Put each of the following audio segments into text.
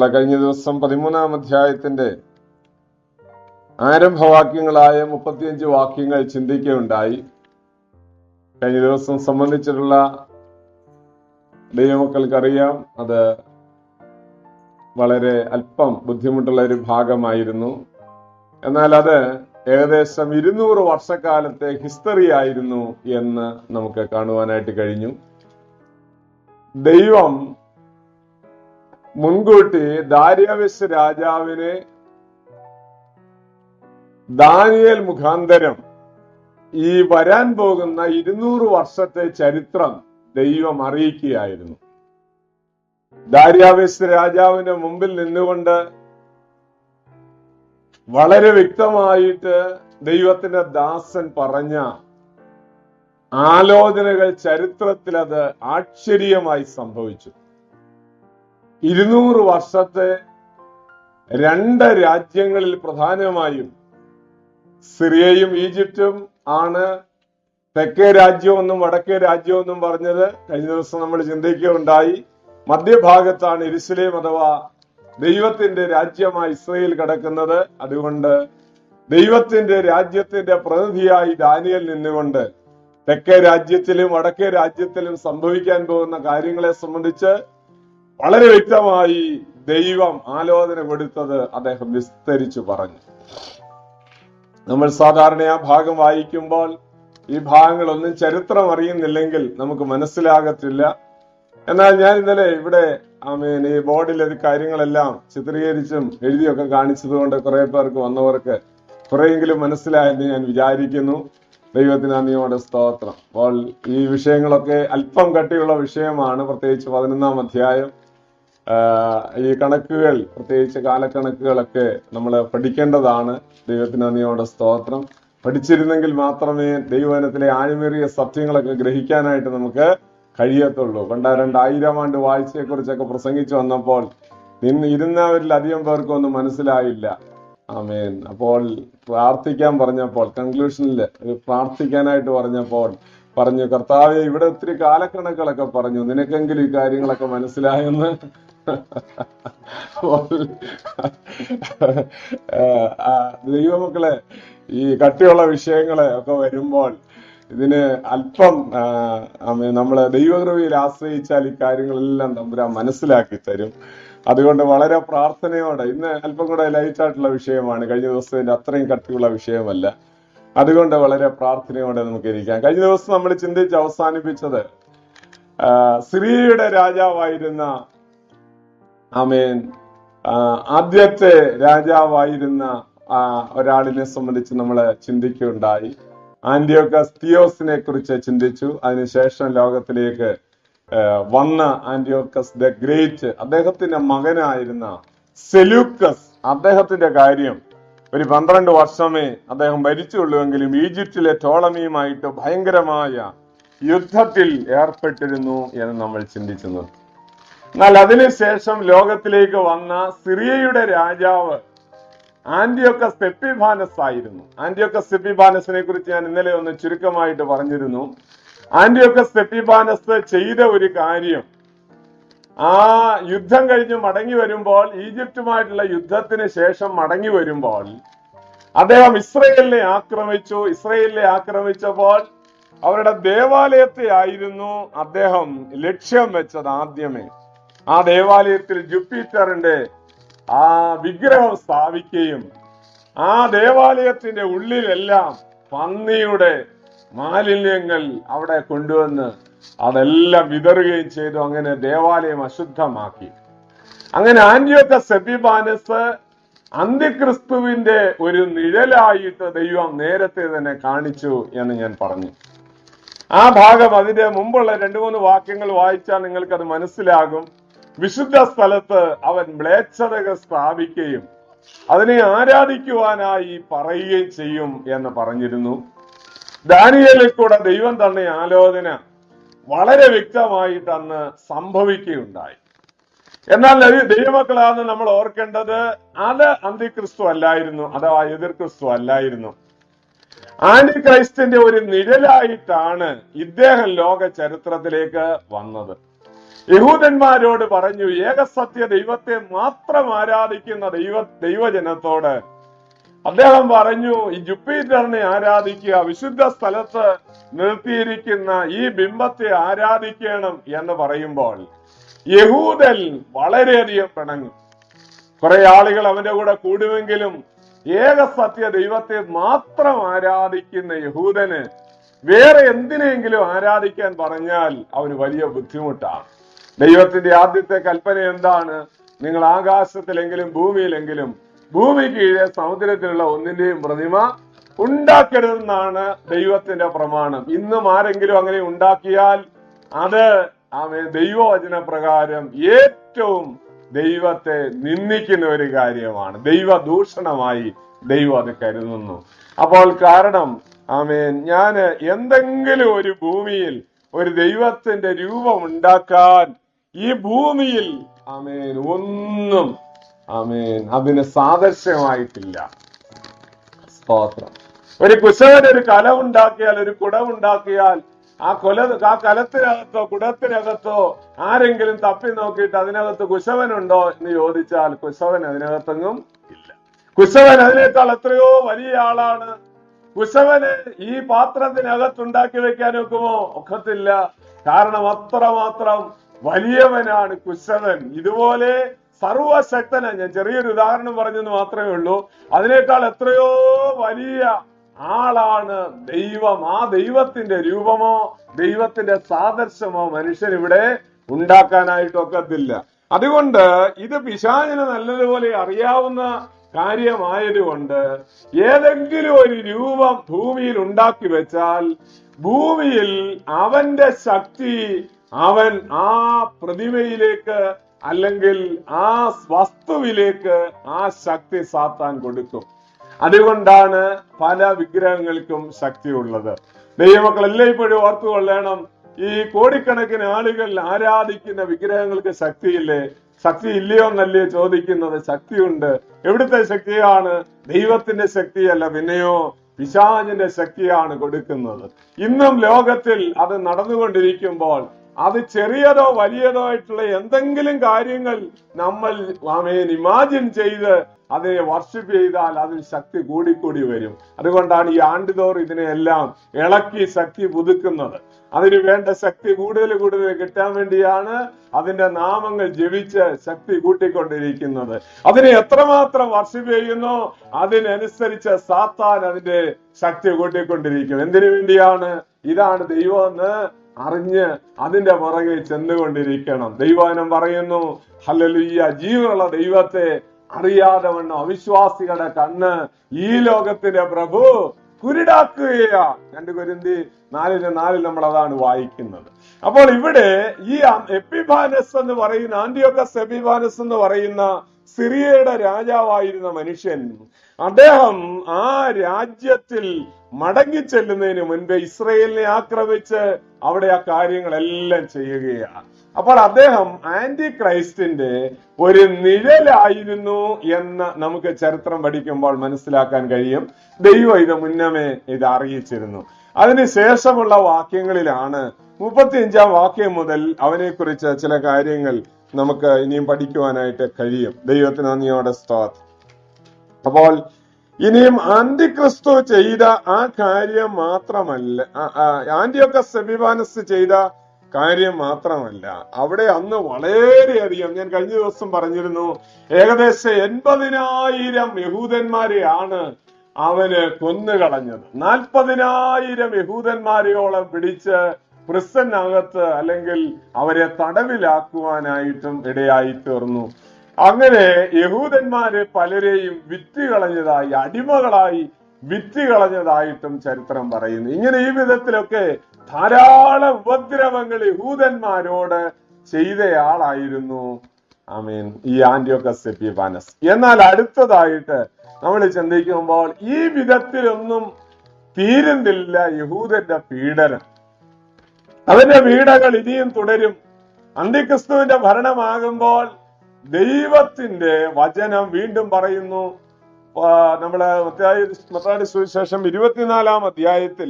നമ്മളെ കഴിഞ്ഞ ദിവസം 13-ാം അധ്യായത്തിന്റെ ആരംഭവാക്യങ്ങളായ 35 വാക്യങ്ങൾ ചിന്തിക്കുകയുണ്ടായി. കഴിഞ്ഞ ദിവസം സംബന്ധിച്ചിട്ടുള്ള ദൈവമക്കൾക്കറിയാം, അത് വളരെ അല്പം ബുദ്ധിമുട്ടുള്ള ഒരു ഭാഗമായിരുന്നു. എന്നാൽ അത് ഏകദേശം 200 വർഷക്കാലത്തെ ഹിസ്റ്ററി ആയിരുന്നു എന്ന് നമുക്ക് കാണുവാനായിട്ട് കഴിഞ്ഞു. ദൈവം മുൻകൂട്ടി ദാര്യാവേശ് രാജാവിനെ ദാനിയേൽ മുഖാന്തരം ഈ വരാൻ പോകുന്ന 200 വർഷത്തെ ചരിത്രം ദൈവം അറിയിക്കുകയായിരുന്നു. ദാര്യാവേശ് രാജാവിന്റെ മുമ്പിൽ നിന്നുകൊണ്ട് വളരെ വ്യക്തമായിട്ട് ദൈവത്തിന്റെ ദാസൻ പറഞ്ഞ ആലോചനകൾ ചരിത്രത്തിൽ അത് ആശ്ചര്യമായി സംഭവിച്ചു. 200 വർഷത്തെ 2 രാജ്യങ്ങളിൽ പ്രധാനമായും സിറിയയും ഈജിപ്തും ആണ് തെക്കേ രാജ്യമെന്നും വടക്കേ രാജ്യമെന്നും പറഞ്ഞത് കഴിഞ്ഞ ദിവസം നമ്മൾ ചിന്തിക്കുകയുണ്ടായി. മധ്യഭാഗത്താണ് യെരുശലേം അഥവാ ദൈവത്തിന്റെ രാജ്യമായി ഇസ്രായേൽ കിടക്കുന്നത്. അതുകൊണ്ട് ദൈവത്തിന്റെ രാജ്യത്തിന്റെ പ്രതിനിധിയായി ദാനിയേൽ നിന്നുകൊണ്ട് തെക്കേ രാജ്യത്തിലും വടക്കേ രാജ്യത്തിലും സംഭവിക്കാൻ പോകുന്ന കാര്യങ്ങളെ സംബന്ധിച്ച് വളരെ വ്യക്തമായി ദൈവം ആലോചന കൊടുത്തത് അദ്ദേഹം വിസ്തരിച്ചു പറഞ്ഞു. നമ്മൾ സാധാരണ ആ ഭാഗം വായിക്കുമ്പോൾ ഈ ഭാഗങ്ങളൊന്നും ചരിത്രം അറിയുന്നില്ലെങ്കിൽ നമുക്ക് മനസ്സിലാകത്തില്ല. എന്നാൽ ഞാൻ ഇന്നലെ ഇവിടെ ഈ ബോർഡിൽ ഇത് കാര്യങ്ങളെല്ലാം ചിത്രീകരിച്ചും എഴുതിയൊക്കെ കാണിച്ചതുകൊണ്ട് കുറെ പേർക്ക് വന്നവർക്ക് കുറെയെങ്കിലും മനസ്സിലായെന്ന് ഞാൻ വിചാരിക്കുന്നു. ദൈവത്തിന് നന്ദിയോടെ സ്തോത്രം. അപ്പോൾ ഈ വിഷയങ്ങളൊക്കെ അല്പം കട്ടിയുള്ള വിഷയമാണ്, പ്രത്യേകിച്ച് 11-ാം അധ്യായം. ഈ കണക്കുകൾ, പ്രത്യേകിച്ച് കാലക്കണക്കുകളൊക്കെ നമ്മൾ പഠിക്കേണ്ടതാണ്. ദൈവത്തിന് നന്ദിയോടെ സ്തോത്രം. പഠിച്ചിരുന്നെങ്കിൽ മാത്രമേ ദൈവവചനത്തിലെ ആഴമേറിയ സത്യങ്ങളൊക്കെ ഗ്രഹിക്കാനായിട്ട് നമുക്ക് കഴിയത്തുള്ളൂ. 2000 ആണ്ട് വാഴ്ചയെ കുറിച്ചൊക്കെ പ്രസംഗിച്ചു വന്നപ്പോൾ ഇരുന്നവരിൽ അധികം പേർക്കൊന്നും മനസ്സിലായില്ല. ആമേൻ. അപ്പോൾ പ്രാർത്ഥിക്കാൻ പറഞ്ഞപ്പോൾ, കൺക്ലൂഷനിൽ പ്രാർത്ഥിക്കാനായിട്ട് പറഞ്ഞപ്പോൾ പറഞ്ഞു, കർത്താവേ, ഇവിടെ ഒത്തിരി കാലക്കണക്കുകളൊക്കെ പറഞ്ഞു, നിനക്കെങ്കിലും ഈ കാര്യങ്ങളൊക്കെ മനസ്സിലായെന്ന്. ദൈവമക്കളെ, ഈ കട്ടിയുള്ള വിഷയങ്ങളെ ഒക്കെ വരുമ്പോൾ ഇതിന് അല്പം നമ്മളെ ദൈവകൃപയിൽ ആശ്രയിച്ചാൽ ഈ കാര്യങ്ങളെല്ലാം തമ്പുരാൻ മനസ്സിലാക്കി തരും. അതുകൊണ്ട് വളരെ പ്രാർത്ഥനയോടെ, ഇന്ന് അല്പം കൂടെ ലൈറ്റ് ആയിട്ടുള്ള വിഷയമാണ്, കഴിഞ്ഞ ദിവസത്തിന്റെ അത്രയും കട്ടിയുള്ള വിഷയമല്ല. അതുകൊണ്ട് വളരെ പ്രാർത്ഥനയോടെ നമുക്ക് ഇരിക്കാം. കഴിഞ്ഞ ദിവസം നമ്മൾ ചിന്തിച്ച് അവസാനിപ്പിച്ചത് സിറിയയുടെ രാജാവായിരുന്ന ആദ്യത്തെ രാജാവായിരുന്ന ഒരാളിനെ സംബന്ധിച്ച് നമ്മൾ ചിന്തിക്കുകയുണ്ടായി. ആന്റിയോക്കസ് തിയോസിനെ കുറിച്ച് ചിന്തിച്ചു. അതിനുശേഷം ലോകത്തിലേക്ക് വന്ന ആന്റിയോക്കസ് ദ ഗ്രേറ്റ്, അദ്ദേഹത്തിന്റെ മകനായിരുന്ന സെലൂക്കസ്, അദ്ദേഹത്തിന്റെ കാര്യം ഒരു 12 വർഷമേ അദ്ദേഹം ഭരിച്ചുള്ളൂവെങ്കിലും ഈജിപ്തിലെ ടോളമിയുമായിട്ട് ഭയങ്കരമായ യുദ്ധത്തിൽ ഏർപ്പെട്ടിരുന്നു എന്ന് നമ്മൾ ചിന്തിക്കുന്നത്. എന്നാൽ അതിനുശേഷം ലോകത്തിലേക്ക് വന്ന സിറിയയുടെ രാജാവ് ആന്റിയോക്കസ് എപ്പിഫാനസ് ആയിരുന്നു. ആന്റിയോക്കസ് എപ്പിഫാനസിനെ കുറിച്ച് ഞാൻ ഇന്നലെ ഒന്ന് ചുരുക്കമായിട്ട് പറഞ്ഞിരുന്നു. ആന്റിയോക്കസ് എപ്പിഫാനസ് ചെയ്ത ഒരു കാര്യം, ആ യുദ്ധം കഴിഞ്ഞ് മടങ്ങി വരുമ്പോൾ, ഈജിപ്തുമായിട്ടുള്ള യുദ്ധത്തിന് ശേഷം മടങ്ങി വരുമ്പോൾ അദ്ദേഹം ഇസ്രായേലിനെ ആക്രമിച്ചു. ഇസ്രായേലിനെ ആക്രമിച്ചപ്പോൾ അവരുടെ ദേവാലയത്തെ ആയിരുന്നു അദ്ദേഹം ലക്ഷ്യം വെച്ചത്. ആദ്യമേ ആ ദേവാലയത്തിൽ ജുപ്പിറ്ററിന്റെ ആ വിഗ്രഹം സ്ഥാപിക്കുകയും ആ ദേവാലയത്തിന്റെ ഉള്ളിലെല്ലാം പന്നിയുടെ മാലിന്യങ്ങൾ അവിടെ കൊണ്ടുവന്ന് അതെല്ലാം വിതറുകയും ചെയ്തു. അങ്ങനെ ദേവാലയം അശുദ്ധമാക്കി. അങ്ങനെ ആന്റിയോക്കസ് എപ്പിഫാനസ് അന്ത്യക്രിസ്തുവിന്റെ ഒരു നിഴലായിട്ട് ദൈവം നേരത്തെ തന്നെ കാണിച്ചു എന്ന് ഞാൻ പറഞ്ഞു. ആ ഭാഗം, അതിന്റെ മുമ്പുള്ള 2-3 വാക്യങ്ങൾ വായിച്ചാൽ നിങ്ങൾക്കത് മനസ്സിലാകും. വിശുദ്ധ സ്ഥലത്ത് അവൻ മ്ലേച്ഛതകൾ സ്ഥാപിക്കുകയും അതിനെ ആരാധിക്കുവാനായി പറയുകയും ചെയ്യും എന്ന് പറഞ്ഞിരുന്നു. ദാനിയേലിൽ കൂടെ ദൈവം തന്നെ ആലോചന വളരെ വ്യക്തമായിട്ട് അന്ന് സംഭവിക്കുകയുണ്ടായി. എന്നാൽ ദൈവമക്കളാണ് നമ്മൾ ഓർക്കേണ്ടത്, അത് അന്തിക്രിസ്തു അല്ലായിരുന്നു, അഥവാ എതിർ ക്രിസ്തു അല്ലായിരുന്നു. ആന്റി ക്രൈസ്റ്റിന്റെ ഒരു നിഴലായിട്ടാണ് ഇദ്ദേഹം ലോക ചരിത്രത്തിലേക്ക് വന്നത്. യഹൂദന്മാരോട് പറഞ്ഞു, ഏകസത്യ ദൈവത്തെ മാത്രം ആരാധിക്കുന്ന ദൈവജനത്തോട് അദ്ദേഹം പറഞ്ഞു, ഈ ജുപ്പിറ്ററിനെ ആരാധിക്കുക, വിശുദ്ധ സ്ഥലത്ത് നിർത്തിയിരിക്കുന്ന ഈ ബിംബത്തെ ആരാധിക്കണം എന്ന് പറയുമ്പോൾ യഹൂദൻ വളരെയധികം പിണങ്ങും. കുറെ ആളുകൾ അവന്റെ കൂടെ കൂടുമെങ്കിലും ഏകസത്യ ദൈവത്തെ മാത്രം ആരാധിക്കുന്ന യഹൂദന് വേറെ എന്തിനെങ്കിലും ആരാധിക്കാൻ പറഞ്ഞാൽ അവന് വലിയ ബുദ്ധിമുട്ടാണ്. ദൈവത്തിന്റെ ആദ്യത്തെ കൽപ്പന എന്താണ്? നിങ്ങൾ ആകാശത്തിലെങ്കിലും ഭൂമിയിലെങ്കിലും ഭൂമി കീഴെ സമുദ്രത്തിലുള്ള ഒന്നിന്റെയും പ്രതിമ ഉണ്ടാക്കരുതെന്നാണ് ദൈവത്തിന്റെ പ്രമാണം. ഇന്നും ആരെങ്കിലും അങ്ങനെ ഉണ്ടാക്കിയാൽ അത് ദൈവവചന പ്രകാരം ഏറ്റവും ദൈവത്തെ നിന്ദിക്കുന്ന ഒരു കാര്യമാണ്. ദൈവദൂഷണമായി ദൈവം അത് കരുതുന്നു. അപ്പോൾ കാരണം ഞാൻ എന്തെങ്കിലും ഒരു ഭൂമിയിൽ ഒരു ദൈവത്തിന്റെ രൂപം ഉണ്ടാക്കാൻ ഈ ഭൂമിയിൽ ഒന്നും അതിന് സാദൃശ്യമായിട്ടില്ല. സ്തോത്രം. ഒരു കുശവൻ ഒരു കല ഉണ്ടാക്കിയാൽ, ഒരു കുടമുണ്ടാക്കിയാൽ ആ കലത്തിനകത്തോ കുടത്തിനകത്തോ ആരെങ്കിലും തപ്പി നോക്കിയിട്ട് അതിനകത്ത് കുശവനുണ്ടോ എന്ന് ചോദിച്ചാൽ കുശവൻ അതിനകത്തെങ്ങും ഇല്ല. കുശവൻ അതിനേക്കാൾ എത്രയോ വലിയ ആളാണ്. കുശവന് ഈ പാത്രത്തിനകത്തുണ്ടാക്കി വെക്കാൻ ഒക്കുമോ? ഒക്കത്തില്ല. കാരണം അത്രമാത്രം വലിയവനാണ് കുശവൻ. ഇതുപോലെ സർവശക്തനാണ്. ഞാൻ ചെറിയൊരു ഉദാഹരണം പറഞ്ഞെന്ന് മാത്രമേ ഉള്ളൂ. അതിനേക്കാൾ എത്രയോ വലിയ ആളാണ് ദൈവം. ആ ദൈവത്തിന്റെ രൂപമോ ദൈവത്തിന്റെ സാദൃശ്യമോ മനുഷ്യൻ ഇവിടെ ഉണ്ടാക്കാനായിട്ടൊക്കത്തില്ല. അതുകൊണ്ട് ഇത് പിശാചിന് നല്ലതുപോലെ അറിയാവുന്ന കാര്യമായതുകൊണ്ട് ഏതെങ്കിലും ഒരു രൂപം ഭൂമിയിൽ ഉണ്ടാക്കി വെച്ചാൽ ഭൂമിയിൽ അവന്റെ ശക്തി അവൻ ആ പ്രതിമയിലേക്ക് അല്ലെങ്കിൽ ആ വസ്തുവിലേക്ക് ആ ശക്തി സാത്താൻ കൊടുക്കും. അതുകൊണ്ടാണ് പല വിഗ്രഹങ്ങൾക്കും ശക്തിയുള്ളത്. ദൈവമക്കൾ എല്ലായ്പ്പോഴും ഓർത്തുകൊള്ളണം, ഈ കോടിക്കണക്കിന് ആളുകൾ ആരാധിക്കുന്ന വിഗ്രഹങ്ങൾക്ക് ശക്തിയില്ലേ? ശക്തി ഇല്ലയോ എന്നല്ലേ ചോദിക്കുന്നത്? ശക്തിയുണ്ട്. എവിടുത്തെ ശക്തിയാണ്? ദൈവത്തിന്റെ ശക്തിയല്ല, പിന്നെയോ പിശാചിന്റെ ശക്തിയാണ് കൊടുക്കുന്നത്. ഇന്നും ലോകത്തിൽ അത് നടന്നുകൊണ്ടിരിക്കുമ്പോൾ അത് ചെറിയതോ വലിയതോ ആയിട്ടുള്ള എന്തെങ്കിലും കാര്യങ്ങൾ നമ്മൾ ഇമാജിൻ ചെയ്ത് അതിനെ വർഷിപ്പ് ചെയ്താൽ അതിന് ശക്തി കൂടിക്കൂടി വരും. അതുകൊണ്ടാണ് ഈ ആണ്ടുതോറും ഇതിനെയെല്ലാം ഇളക്കി ശക്തി പുതുക്കുന്നത്. അതിന് വേണ്ട ശക്തി കൂടുതൽ കിട്ടാൻ വേണ്ടിയാണ് അതിന്റെ നാമങ്ങൾ ജപിച്ച് ശക്തി കൂട്ടിക്കൊണ്ടിരിക്കുന്നത്. അതിനെ എത്രമാത്രം വർഷിപ്പ് ചെയ്യുന്നോ അതിനനുസരിച്ച് സാത്താൻ അതിന്റെ ശക്തി കൂട്ടിക്കൊണ്ടിരിക്കും. എന്തിനു വേണ്ടിയാണ്? ഇതാണ് ദൈവം എന്ന് അറിഞ്ഞ് അതിന്റെ പുറകെ ചെന്നുകൊണ്ടിരിക്കണം. ദൈവവചനം പറയുന്നു, ഹല്ലേലൂയ, ജീവനുള്ള ദൈവത്തെ അറിയാതെ വണ്ണം അവിശ്വാസികളുടെ കണ്ണ് ഈ ലോകത്തിന്റെ പ്രഭു കുരുടാക്കുകയാ. 2 കൊരിന്ത്യർ 4:4 നമ്മൾ അതാണ് വായിക്കുന്നത്. അപ്പോൾ ഇവിടെ ഈ എപ്പിഫാനസ് എന്ന് പറയുന്ന ആന്റിയോക്കസ് എപ്പിഫാനസ് എന്ന് പറയുന്ന സിറിയയുടെ രാജാവായിരുന്ന മനുഷ്യൻ, അദ്ദേഹം ആ രാജ്യത്തിൽ മടങ്ങിച്ചെല്ലുന്നതിന് മുൻപ് ഇസ്രയേലിനെ ആക്രമിച്ച് അവിടെ ആ കാര്യങ്ങളെല്ലാം ചെയ്യുകയാണ്. അപ്പോൾ അദ്ദേഹം ആന്റി ക്രൈസ്റ്റിന്റെ ഒരു നിഴലായിരുന്നു എന്ന് നമുക്ക് ചരിത്രം പഠിക്കുമ്പോൾ മനസ്സിലാക്കാൻ കഴിയും. ദൈവം ഇത് മുന്നമേ ഇത് അറിയിച്ചിരുന്നു. അതിനുശേഷമുള്ള വാക്യങ്ങളിലാണ് 35-ാം വാക്യം മുതൽ അവനെ കുറിച്ച് ചില കാര്യങ്ങൾ നമുക്ക് ഇനിയും പഠിക്കുവാനായിട്ട് കഴിയും. ദൈവത്തിന് നന്ദിയോടെ സ്തോത്രം. അപ്പോൾ ഇനിയും ആന്റിക്രിസ്തു ചെയ്ത ആ കാര്യം മാത്രമല്ല, ആന്റിയോക്കസ് എപ്പിഫാനസ് ചെയ്ത കാര്യം മാത്രമല്ല, അവിടെ അന്ന് വളരെയധികം, ഞാൻ കഴിഞ്ഞ ദിവസം പറഞ്ഞിരുന്നു, ഏകദേശം 80,000 യഹൂദന്മാരെയാണ് അവന് കൊന്നുകളഞ്ഞത്. 40,000 യഹൂദന്മാരെയോളം പിടിച്ച് പ്രിസനകത്ത് അല്ലെങ്കിൽ അവരെ തടവിലാക്കുവാനായിട്ടും ഇടയായി തീർന്നു. അങ്ങനെ യഹൂദന്മാരെ പലരെയും വിറ്റുകളഞ്ഞതായി, അടിമകളായി വിറ്റുകളഞ്ഞതായിട്ടും ചരിത്രം പറയുന്നു. ഇങ്ങനെ ഈ വിധത്തിലൊക്കെ ധാരാളം ഉപദ്രവങ്ങൾ യഹൂദന്മാരോട് ചെയ്തയാളായിരുന്നു ഈ ആന്റിയോക്കസ് എപ്പിഫാനസ്. എന്നാൽ അടുത്തതായിട്ട് നമ്മൾ ചിന്തിക്കുമ്പോൾ ഈ വിധത്തിലൊന്നും തീരുന്നില്ല യഹൂദന്റെ പീഡനം. അവന്റെ പീഡകൾ ഇനിയും തുടരും. അന്തിക്രിസ്തുവിന്റെ ഭരണമാകുമ്പോൾ ദൈവത്തിന്റെ വചനം വീണ്ടും പറയുന്നു. നമ്മള് മത്തായിയുടെ സുവിശേഷം 24-ാം അധ്യായത്തിൽ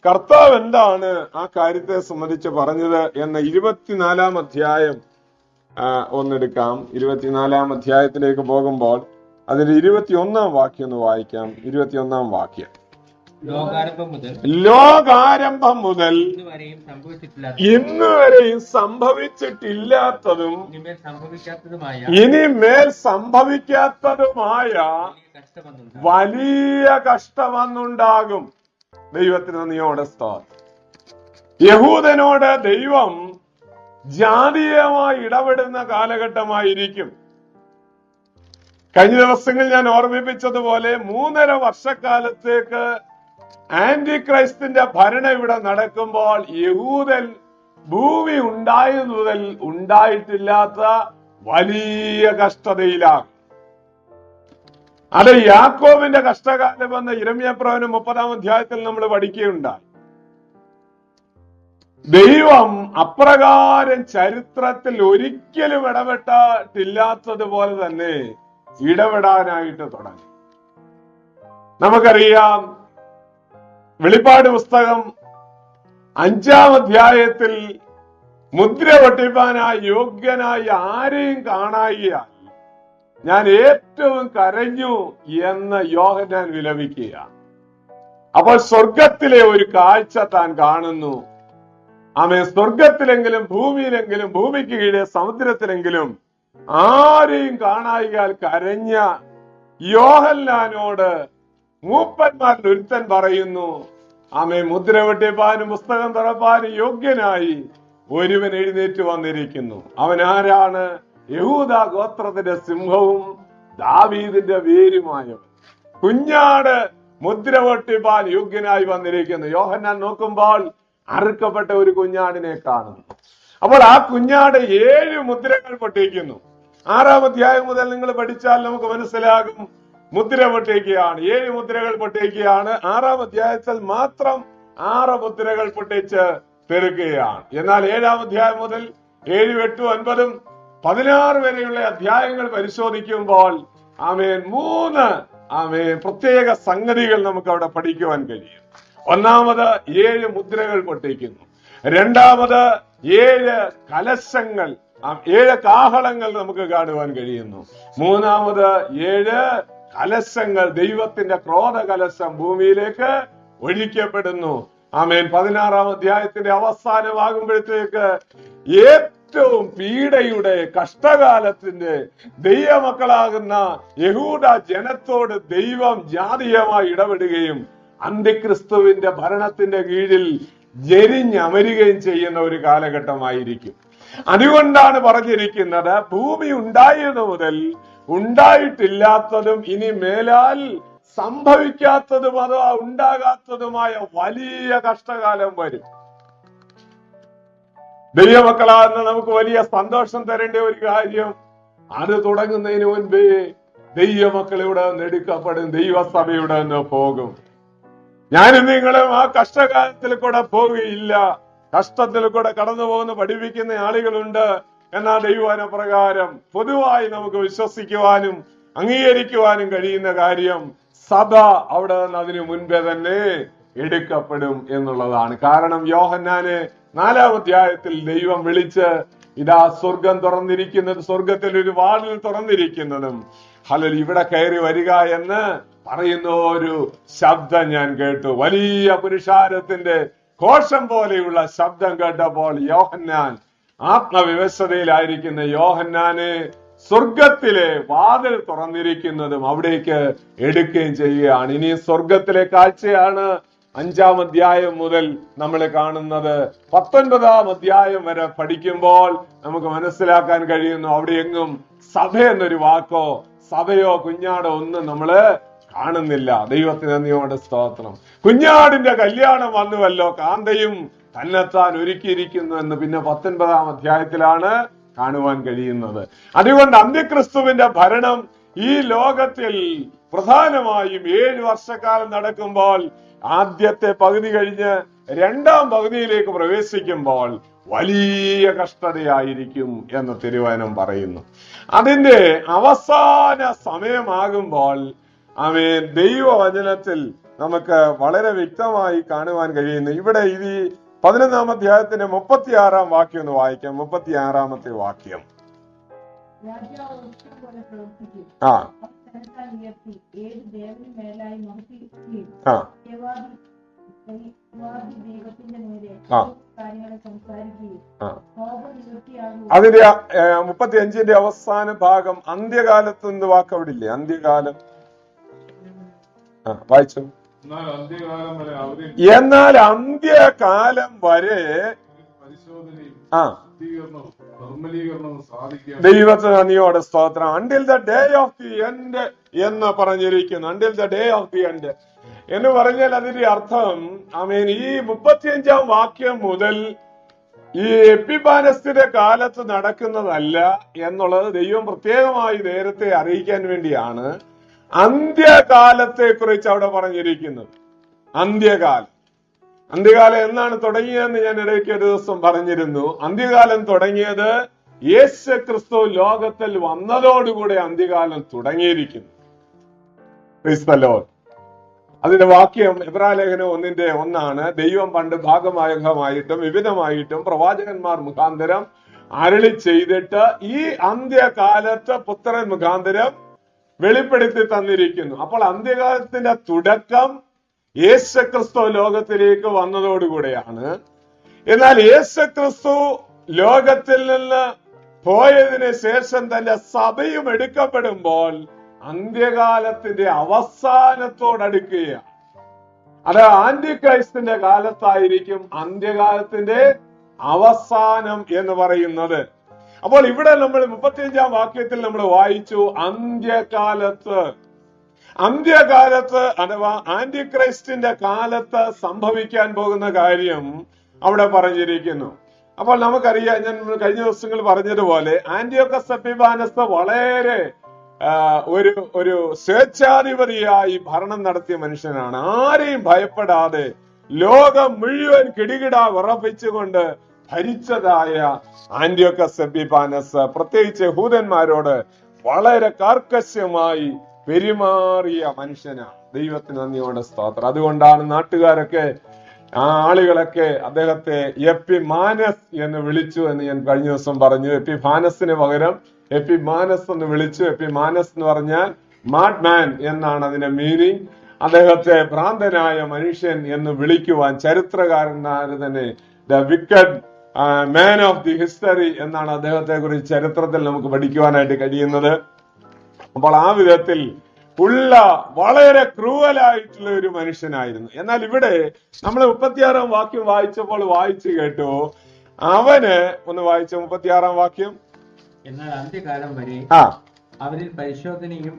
കർത്താവ് എന്താണ് ആ കാര്യത്തെ സംബന്ധിച്ച് പറഞ്ഞത് എന്ന 24-ാം അധ്യായം ഒന്നെടുക്കാം. 24-ാം അധ്യായത്തിലേക്ക് പോകുമ്പോൾ അതിന്റെ 21-ാം വാക്യം ഒന്ന് വായിക്കാം. 21-ാം വാക്യം. ലോകാരംഭം മുതൽ ഇന്ന് വരെയും സംഭവിച്ചിട്ടില്ലാത്തതും ഇനിമേൽ സംഭവിക്കാത്തതുമായ വലിയ കഷ്ടമൊന്നുണ്ടാകും. ദൈവത്തിന് നന്ദിയോടെ സ്തോത്രം. യഹൂദനോട് ദൈവം ജാതീയമായി ഇടപെടുന്ന കാലഘട്ടമായിരിക്കും. കഴിഞ്ഞ ദിവസങ്ങളിൽ ഞാൻ ഓർമ്മിപ്പിച്ചതുപോലെ 3.5 വർഷക്കാലത്തേക്ക് ആന്റി ക്രൈസ്റ്റിന്റെ ഭരണം ഇവിടെ നടക്കുമ്പോൾ യഹൂദൻ ഭൂമി ഉണ്ടായത് മുതൽ ഉണ്ടായിട്ടില്ലാത്ത വലിയ കഷ്ടതയിലാണ്. അത് യാക്കോബിന്റെ കഷ്ടകാലം എന്ന യിരെമ്യാപ്രവചനം 30-ാം അധ്യായത്തിൽ നമ്മൾ പഠിക്കുകയുണ്ടായി. ദൈവം അപ്രകാരം ചരിത്രത്തിൽ ഒരിക്കലും ഇടപെട്ടില്ലാത്തതുപോലെ തന്നെ ഇടപെടാനായിട്ട് തുടങ്ങി. നമുക്കറിയാം, വെളിപ്പാട് പുസ്തകം 5-ാം അധ്യായത്തിൽ മുദ്ര പൊട്ടിപ്പാനായി യോഗ്യനായി ആരെയും കാണായിയാൽ ഞാൻ ഏറ്റവും കരഞ്ഞു എന്ന് യോഹന്നാൻ വിലപിക്കുക. അപ്പോൾ സ്വർഗത്തിലെ ഒരു കാഴ്ച താൻ കാണുന്നു. സ്വർഗത്തിലെങ്കിലും ഭൂമിയിലെങ്കിലും ഭൂമിക്ക് കീഴെ സമുദ്രത്തിലെങ്കിലും ആരെയും കാണായിയാൽ കരഞ്ഞ യോഹന്നാനോട് മൂപ്പന്മാരിൽ ഒരുത്തൻ പറയുന്നു, മുദ്ര വെട്ടിപ്പാനും പുസ്തകം തുറപ്പാനും യോഗ്യനായി ഒരുവൻ എഴുന്നേറ്റ് വന്നിരിക്കുന്നു. അവൻ ആരാണ്? യഹൂദ ഗോത്രത്തിന്റെ സിംഹവും ദാവീദിന്റെ വേരുമായവൻ. കുഞ്ഞാട് മുദ്ര പൊട്ടിപ്പാൻ യോഗ്യനായി വന്നിരിക്കുന്നു. യോഹന്നാൻ നോക്കുമ്പോൾ അറുക്കപ്പെട്ട ഒരു കുഞ്ഞാടിനെ കാണുന്നു. അപ്പോൾ ആ കുഞ്ഞാട് 7 മുദ്രകൾ പൊട്ടിക്കുന്നു. 6-ാം അധ്യായം മുതൽ നിങ്ങൾ പഠിച്ചാൽ നമുക്ക് മനസ്സിലാകും. മുദ്ര പൊട്ടിക്കുകയാണ്, 7 മുദ്രകൾ പൊട്ടിക്കുകയാണ്. 6-ാം അധ്യായത്തിൽ മാത്രം 6 മുദ്രകൾ പൊട്ടിച്ച് തീർക്കുകയാണ്. എന്നാൽ 7-ാം അധ്യായം മുതൽ 7, 8, 9, 16 വരെയുള്ള അധ്യായങ്ങൾ പരിശോധിക്കുമ്പോൾ 3 പ്രത്യേക സംഗതികൾ നമുക്ക് അവിടെ പഠിക്കുവാൻ കഴിയും. ഒന്നാമത് 7 മുദ്രകൾ പൊട്ടിക്കുന്നു. രണ്ടാമത് 7 കലശങ്ങൾ, 7 കാഹളങ്ങൾ നമുക്ക് കാണുവാൻ കഴിയുന്നു. മൂന്നാമത് 7 കലശങ്ങൾ, ദൈവത്തിന്റെ ക്രോധ കലശം ഭൂമിയിലേക്ക് ഒഴിക്കപ്പെടുന്നു. 16-ാം അധ്യായത്തിന്റെ അവസാനമാകുമ്പോഴത്തേക്ക് ഏറ്റവും പീഡയുടെ കഷ്ടകാലത്തിന്റെ ദൈവമക്കളാകുന്ന യഹൂദ ജനത്തോട് ദൈവം ജാതീയമായി ഇടപെടുകയും അന്തിക്രിസ്തുവിന്റെ ഭരണത്തിന്റെ കീഴിൽ ജരിഞ്ഞമരുകയും ചെയ്യുന്ന ഒരു കാലഘട്ടമായിരിക്കും. അതുകൊണ്ടാണ് പറഞ്ഞിരിക്കുന്നത്, ഭൂമി ഉണ്ടായത് മുതൽ ഉണ്ടായിട്ടില്ലാത്തതും ഇനി മേലാൽ സംഭവിക്കാത്തതും അഥവാ ഉണ്ടാകാത്തതുമായ വലിയ കഷ്ടകാലം വരും. ദൈവമക്കളാകുന്ന നമുക്ക് വലിയ സന്തോഷം തരേണ്ട ഒരു കാര്യം, അത് തുടങ്ങുന്നതിന് മുൻപേ ദൈവമക്കൾ ഇവിടെ നിന്ന് എടുക്കപ്പെടും, ദൈവസഭ ഇവിടെ നിന്ന് പോകും. ഞാനും നിങ്ങളും ആ കഷ്ടകാലത്തിൽ കൂടെ പോവുകയില്ല. കഷ്ടത്തിൽ കൂടെ കടന്നു പോകുന്ന പഠിപ്പിക്കുന്ന ആളുകളുണ്ട്. എന്നാൽ ദൈവവചന പ്രകാരം പൊതുവായി നമുക്ക് വിശ്വസിക്കുവാനും അംഗീകരിക്കുവാനും കഴിയുന്ന കാര്യം, സഭ അവിടെ നിന്ന് അതിനു മുൻപേ തന്നെ എടുക്കപ്പെടും എന്നുള്ളതാണ്. കാരണം യോഹന്നാനെ 4-ാം അധ്യായത്തിൽ ദൈവം വിളിച്ച്, ഇതാ സ്വർഗം തുറന്നിരിക്കുന്നത്, സ്വർഗത്തിൽ ഒരു വാതിൽ തുറന്നിരിക്കുന്നതും ഇവിടെ കയറി വരിക എന്ന് പറയുന്ന ഒരു ശബ്ദം ഞാൻ കേട്ടു. വലിയ പുരുഷാരത്തിന്റെ ഘോഷം പോലെയുള്ള ശബ്ദം കേട്ടപ്പോൾ യോഹന്നാൻ, ആത്മവിവശതയിലായിരിക്കുന്ന യോഹന്നാനെ സ്വർഗത്തിലെ വാതിൽ തുറന്നിരിക്കുന്നതും അവിടേക്ക് എടുക്കുകയും ചെയ്യുകയാണ്. ഇനി സ്വർഗത്തിലെ കാഴ്ചയാണ് 5-ാം അധ്യായം മുതൽ നമ്മൾ കാണുന്നത്. 19-ാം അധ്യായം വരെ പഠിക്കുമ്പോൾ നമുക്ക് മനസ്സിലാക്കാൻ കഴിയുന്നു, അവിടെ എങ്ങും സഭ എന്നൊരു വാക്കോ സഭയോ കുഞ്ഞാടോ ഒന്നും നമ്മള് കാണുന്നില്ല. ദൈവത്തിന് നന്ദിയോടെ സ്തോത്രം. കുഞ്ഞാടിന്റെ കല്യാണം വന്നുവല്ലോ, കാന്തയും തന്നെത്താൻ ഒരുക്കിയിരിക്കുന്നു എന്ന് പിന്നെ 19-ാം അധ്യായത്തിലാണ് കാണുവാൻ കഴിയുന്നത്. അതുകൊണ്ട് അന്ത്യക്രിസ്തുവിന്റെ ഭരണം ഈ ലോകത്തിൽ പ്രധാനമായും 7 വർഷക്കാലം നടക്കുമ്പോൾ ആദ്യത്തെ പകുതി കഴിഞ്ഞ് 2-ാം പകുതിയിലേക്ക് പ്രവേശിക്കുമ്പോൾ വലിയ കഷ്ടതയായിരിക്കും എന്ന് തിരുവചനം പറയുന്നു. അതിന്റെ അവസാന സമയമാകുമ്പോൾ ദൈവവചനത്തിൽ നമുക്ക് വളരെ വ്യക്തമായി കാണുവാൻ കഴിയുന്നു. ഇവിടെ ഈ 11-ാം അധ്യായത്തിന്റെ 36-ാം വാക്യം ഒന്ന് വായിക്കാം. 36-ാമത്തെ വാക്യം. ആ അതിന്റെ 35-ന്റെ അവസാന ഭാഗം അന്ത്യകാലത്ത് എന്ത് വാക്ക് അവിടെ ഇല്ലേ? അന്ത്യകാലം വായിച്ചു. എന്നാൽ അന്ത്യകാലം വരെ ദൈവത്തിന് നന്ദിയോടെ സ്തോത്രം. Until the day of the end എന്ന് പറഞ്ഞിരിക്കുന്നു. Until the day of the end എന്ന് പറഞ്ഞാൽ അതിന്റെ അർത്ഥം ഈ 35-ാം വാക്യം മുതൽ ഈ എപ്പിഫാനസിന്റെ കാലത്ത് നടക്കുന്നതല്ല എന്നുള്ളത് ദൈവം പ്രത്യേകമായി നേരത്തെ അറിയിക്കാൻ വേണ്ടിയാണ് അന്ത്യകാലത്തെ കുറിച്ച് അവിടെ പറഞ്ഞിരിക്കുന്നത്. അന്ത്യകാലം എന്നാണ് തുടങ്ങിയതെന്ന് ഞാൻ ഇടയ്ക്ക് ഒരു ദിവസം പറഞ്ഞിരുന്നു. അന്ത്യകാലം തുടങ്ങിയത് യേശു ക്രിസ്തു ലോകത്തിൽ വന്നതോടുകൂടെ അന്ത്യകാലം തുടങ്ങിയിരിക്കുന്നു. Praise the Lord. അതിന്റെ വാക്യം എബ്രായലേഖനം 1:1 ദൈവം പണ്ട് ഭാഗമായിട്ടും വിവിധമായിട്ടും പ്രവാചകന്മാർ മുഖാന്തരം അരുളി ചെയ്തിട്ട് ഈ അന്ത്യകാലത്ത് പുത്രൻ മുഖാന്തരം വെളിപ്പെടുത്തി തന്നിരിക്കുന്നു. അപ്പോൾ അന്ത്യകാലത്തിന്റെ തുടക്കം യേശുക്രിസ്തു ലോകത്തിലേക്ക് വന്നതോടുകൂടെയാണ്. എന്നാൽ യേശുക്രിസ്തു ലോകത്തിൽ നിന്ന് പോയതിനു ശേഷം തന്റെ സഭയും എടുക്കപ്പെടുമ്പോൾ അന്ത്യകാലത്തിന്റെ അവസാനത്തോടടുക്കുകയാണ്. അത് ആന്റിക്രൈസ്റ്റിന്റെ കാലത്തായിരിക്കും അന്ത്യകാലത്തിന്റെ അവസാനം എന്ന് പറയുന്നത്. അപ്പോൾ ഇവിടെ നമ്മൾ 35-ാം വാക്യത്തിൽ നമ്മൾ വായിച്ചു അന്ത്യകാലത്ത് അഥവാ ആന്റിക്രൈസ്റ്റിന്റെ കാലത്ത് സംഭവിക്കാൻ പോകുന്ന കാര്യം അവിടെ പറഞ്ഞിരിക്കുന്നു. അപ്പോൾ നമുക്കറിയാം, ഞാൻ കഴിഞ്ഞ ദിവസങ്ങൾ പറഞ്ഞതുപോലെ ആന്റിയോക്കസ് എപ്പിഫാനസ് വളരെ ഒരു സ്വേച്ഛാധിപതിയായി ഭരണം നടത്തിയ മനുഷ്യനാണ്. ആരെയും ഭയപ്പെടാതെ ലോകം മുഴുവൻ കിടികിട വിറപ്പിച്ചുകൊണ്ട് ഭരിച്ചതായ ആന്റിയോക്കസ് എപ്പിഫാനസ് പ്രത്യേകിച്ച് യഹൂദന്മാരോട് വളരെ കാർക്കശ്യമായി പെരുമാറിയ മനുഷ്യനാണ്. ദൈവത്തിന് നന്ദിയോടെ സ്തോത്രം. അതുകൊണ്ടാണ് നാട്ടുകാരൊക്കെ ആളുകളൊക്കെ അദ്ദേഹത്തെ എപ്പിമാനസ് എന്ന് വിളിച്ചു എന്ന് ഞാൻ കഴിഞ്ഞ ദിവസം പറഞ്ഞു. എപ്പിഫാനസിന് പകരം എപ്പിമാനസ് എന്ന് വിളിച്ചു. എപ്പിമാനസ് എന്ന് പറഞ്ഞാൽ മാഡ് മാൻ എന്നാണ് അതിന്റെ മീനിങ്. അദ്ദേഹത്തെ ഭ്രാന്തനായ മനുഷ്യൻ എന്ന് വിളിക്കുവാൻ ചരിത്രകാരന്മാര് തന്നെ the wicked man of the history എന്നാണ് അദ്ദേഹത്തെ കുറിച്ച് ചരിത്രത്തിൽ നമുക്ക് പഠിക്കുവാനായിട്ട് കഴിയുന്നത്. അപ്പോൾ ആ വിധത്തിൽ ഉള്ള വളരെ ക്രൂവലായിട്ടുള്ള ഒരു മനുഷ്യനായിരുന്നു. എന്നാൽ ഇവിടെ നമ്മൾ 36-ാം വാക്യം വായിച്ചപ്പോൾ വായിച്ചു കേട്ടു. അവന് ഒന്ന് വായിച്ച 36-ാം വാക്യം. എന്നാൽ അന്ത്യകാലം വരെ അവരിൽ പരിശോധനയും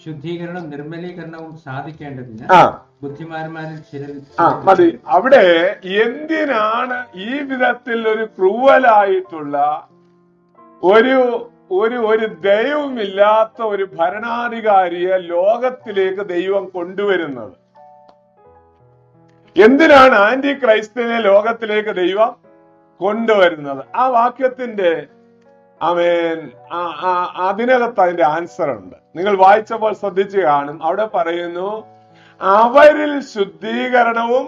ശുദ്ധീകരണവും നിർമ്മലീകരണവും സാധിക്കേണ്ടതിന് ബുദ്ധിമാന്മാരിൽ ചിലർ മതി. അവിടെ എന്തിനാണ് ഈ വിധത്തിൽ ഒരു ക്രൂവലായിട്ടുള്ള ഒരു ദൈവമില്ലാത്ത ഒരു ഭരണാധികാരിയെ ലോകത്തിലേക്ക് ദൈവം കൊണ്ടുവരുന്നത്? എന്തിനാണ് ആന്റി ക്രൈസ്റ്റിനെ ലോകത്തിലേക്ക് ദൈവം കൊണ്ടുവരുന്നത്? ആ വാക്യത്തിന്റെ അതിനകത്ത് അതിന്റെ ആൻസർ ഉണ്ട്. നിങ്ങൾ വായിച്ചപ്പോൾ ശ്രദ്ധിച്ചു കാണും. അവിടെ പറയുന്നു, അവരിൽ ശുദ്ധീകരണവും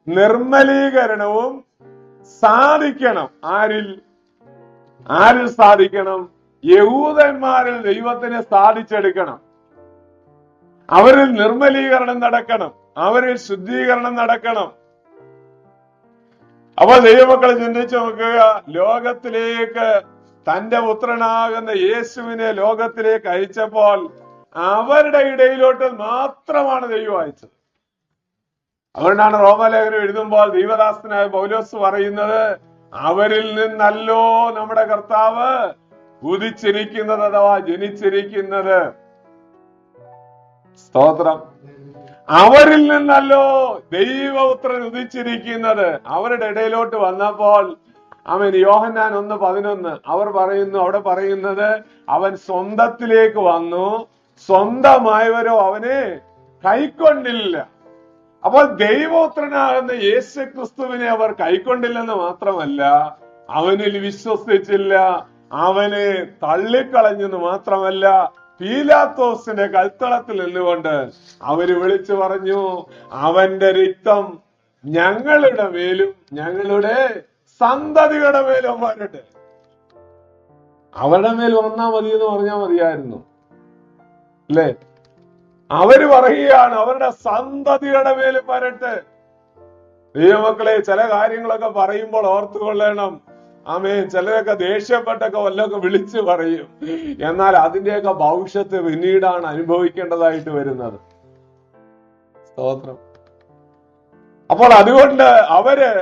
നിർമ്മലീകരണവും സാധിക്കണം. ആരിൽ സാധിക്കണം? യഹൂദന്മാരിൽ ദൈവത്തിനെ സാധിച്ചെടുക്കണം. അവരിൽ നിർമ്മലീകരണം നടക്കണം, അവരിൽ ശുദ്ധീകരണം നടക്കണം. അപ്പോൾ ദൈവമക്കളെ ചിന്തിച്ചു നോക്കുക. ലോകത്തിലേക്ക് തന്റെ പുത്രനാകുന്ന യേശുവിനെ ലോകത്തിലേക്ക് അയച്ചപ്പോൾ അവരുടെ ഇടയിലോട്ട് മാത്രമാണ് ദൈവം അയച്ചത്. അതുകൊണ്ടാണ് റോമാലേഖനം എഴുതുമ്പോൾ ദൈവദാസനായ പൗലോസ് പറയുന്നത്, അവരിൽ നിന്നല്ലോ നമ്മുടെ കർത്താവ് ഉദിച്ചിരിക്കുന്നത് അഥവാ ജനിച്ചിരിക്കുന്നത്. സ്തോത്രം. അവരിൽ നിന്നല്ലോ ദൈവപുത്രൻ ഉദിച്ചിരിക്കുന്നത്. അവരുടെ ഇടയിലോട്ട് വന്നപ്പോൾ യോഹന്നാൻ 1:11 അവിടെ പറയുന്നത്, അവൻ സ്വന്തത്തിലേക്ക് വന്നു, സ്വന്തമായവരോ അവനെ കൈക്കൊണ്ടില്ല. അപ്പോൾ ദൈവപുത്രനാകുന്ന യേശു ക്രിസ്തുവിനെ അവർ കൈക്കൊണ്ടില്ലെന്ന് മാത്രമല്ല, അവനിൽ വിശ്വസിച്ചില്ല, അവനെ തള്ളിക്കളഞ്ഞെന്ന് മാത്രമല്ല, പീലാത്തോസിന്റെ കൽത്തളത്തിൽ നിന്നുകൊണ്ട് അവര് വിളിച്ചു പറഞ്ഞു, അവന്റെ രക്തം ഞങ്ങളുടെ മേലും ഞങ്ങളുടെ സന്തതികളുടെ മേലും വരട്ടെ. അവരുടെ മേൽ വന്നാ മതി എന്ന് പറഞ്ഞാൽ മതിയായിരുന്നു അല്ലേ? അവര് പറയുകയാണ് അവരുടെ സന്തതികളുടെ മേലും വരട്ടെ. ദൈവമക്കളെ, ചില കാര്യങ്ങളൊക്കെ പറയുമ്പോൾ ഓർത്തുകൊള്ളണം. ആമേൻ. ചിലരൊക്കെ ദേഷ്യപ്പെട്ടൊക്കെ വല്ലതൊക്കെ വിളിച്ചു പറയും. എന്നാൽ അതിന്റെയൊക്കെ ഭവിഷ്യത്ത് പിന്നീടാണ് അനുഭവിക്കേണ്ടതായിട്ട് വരുന്നത്. സ്തോത്രം. അപ്പോൾ അതുകൊണ്ട് അവര്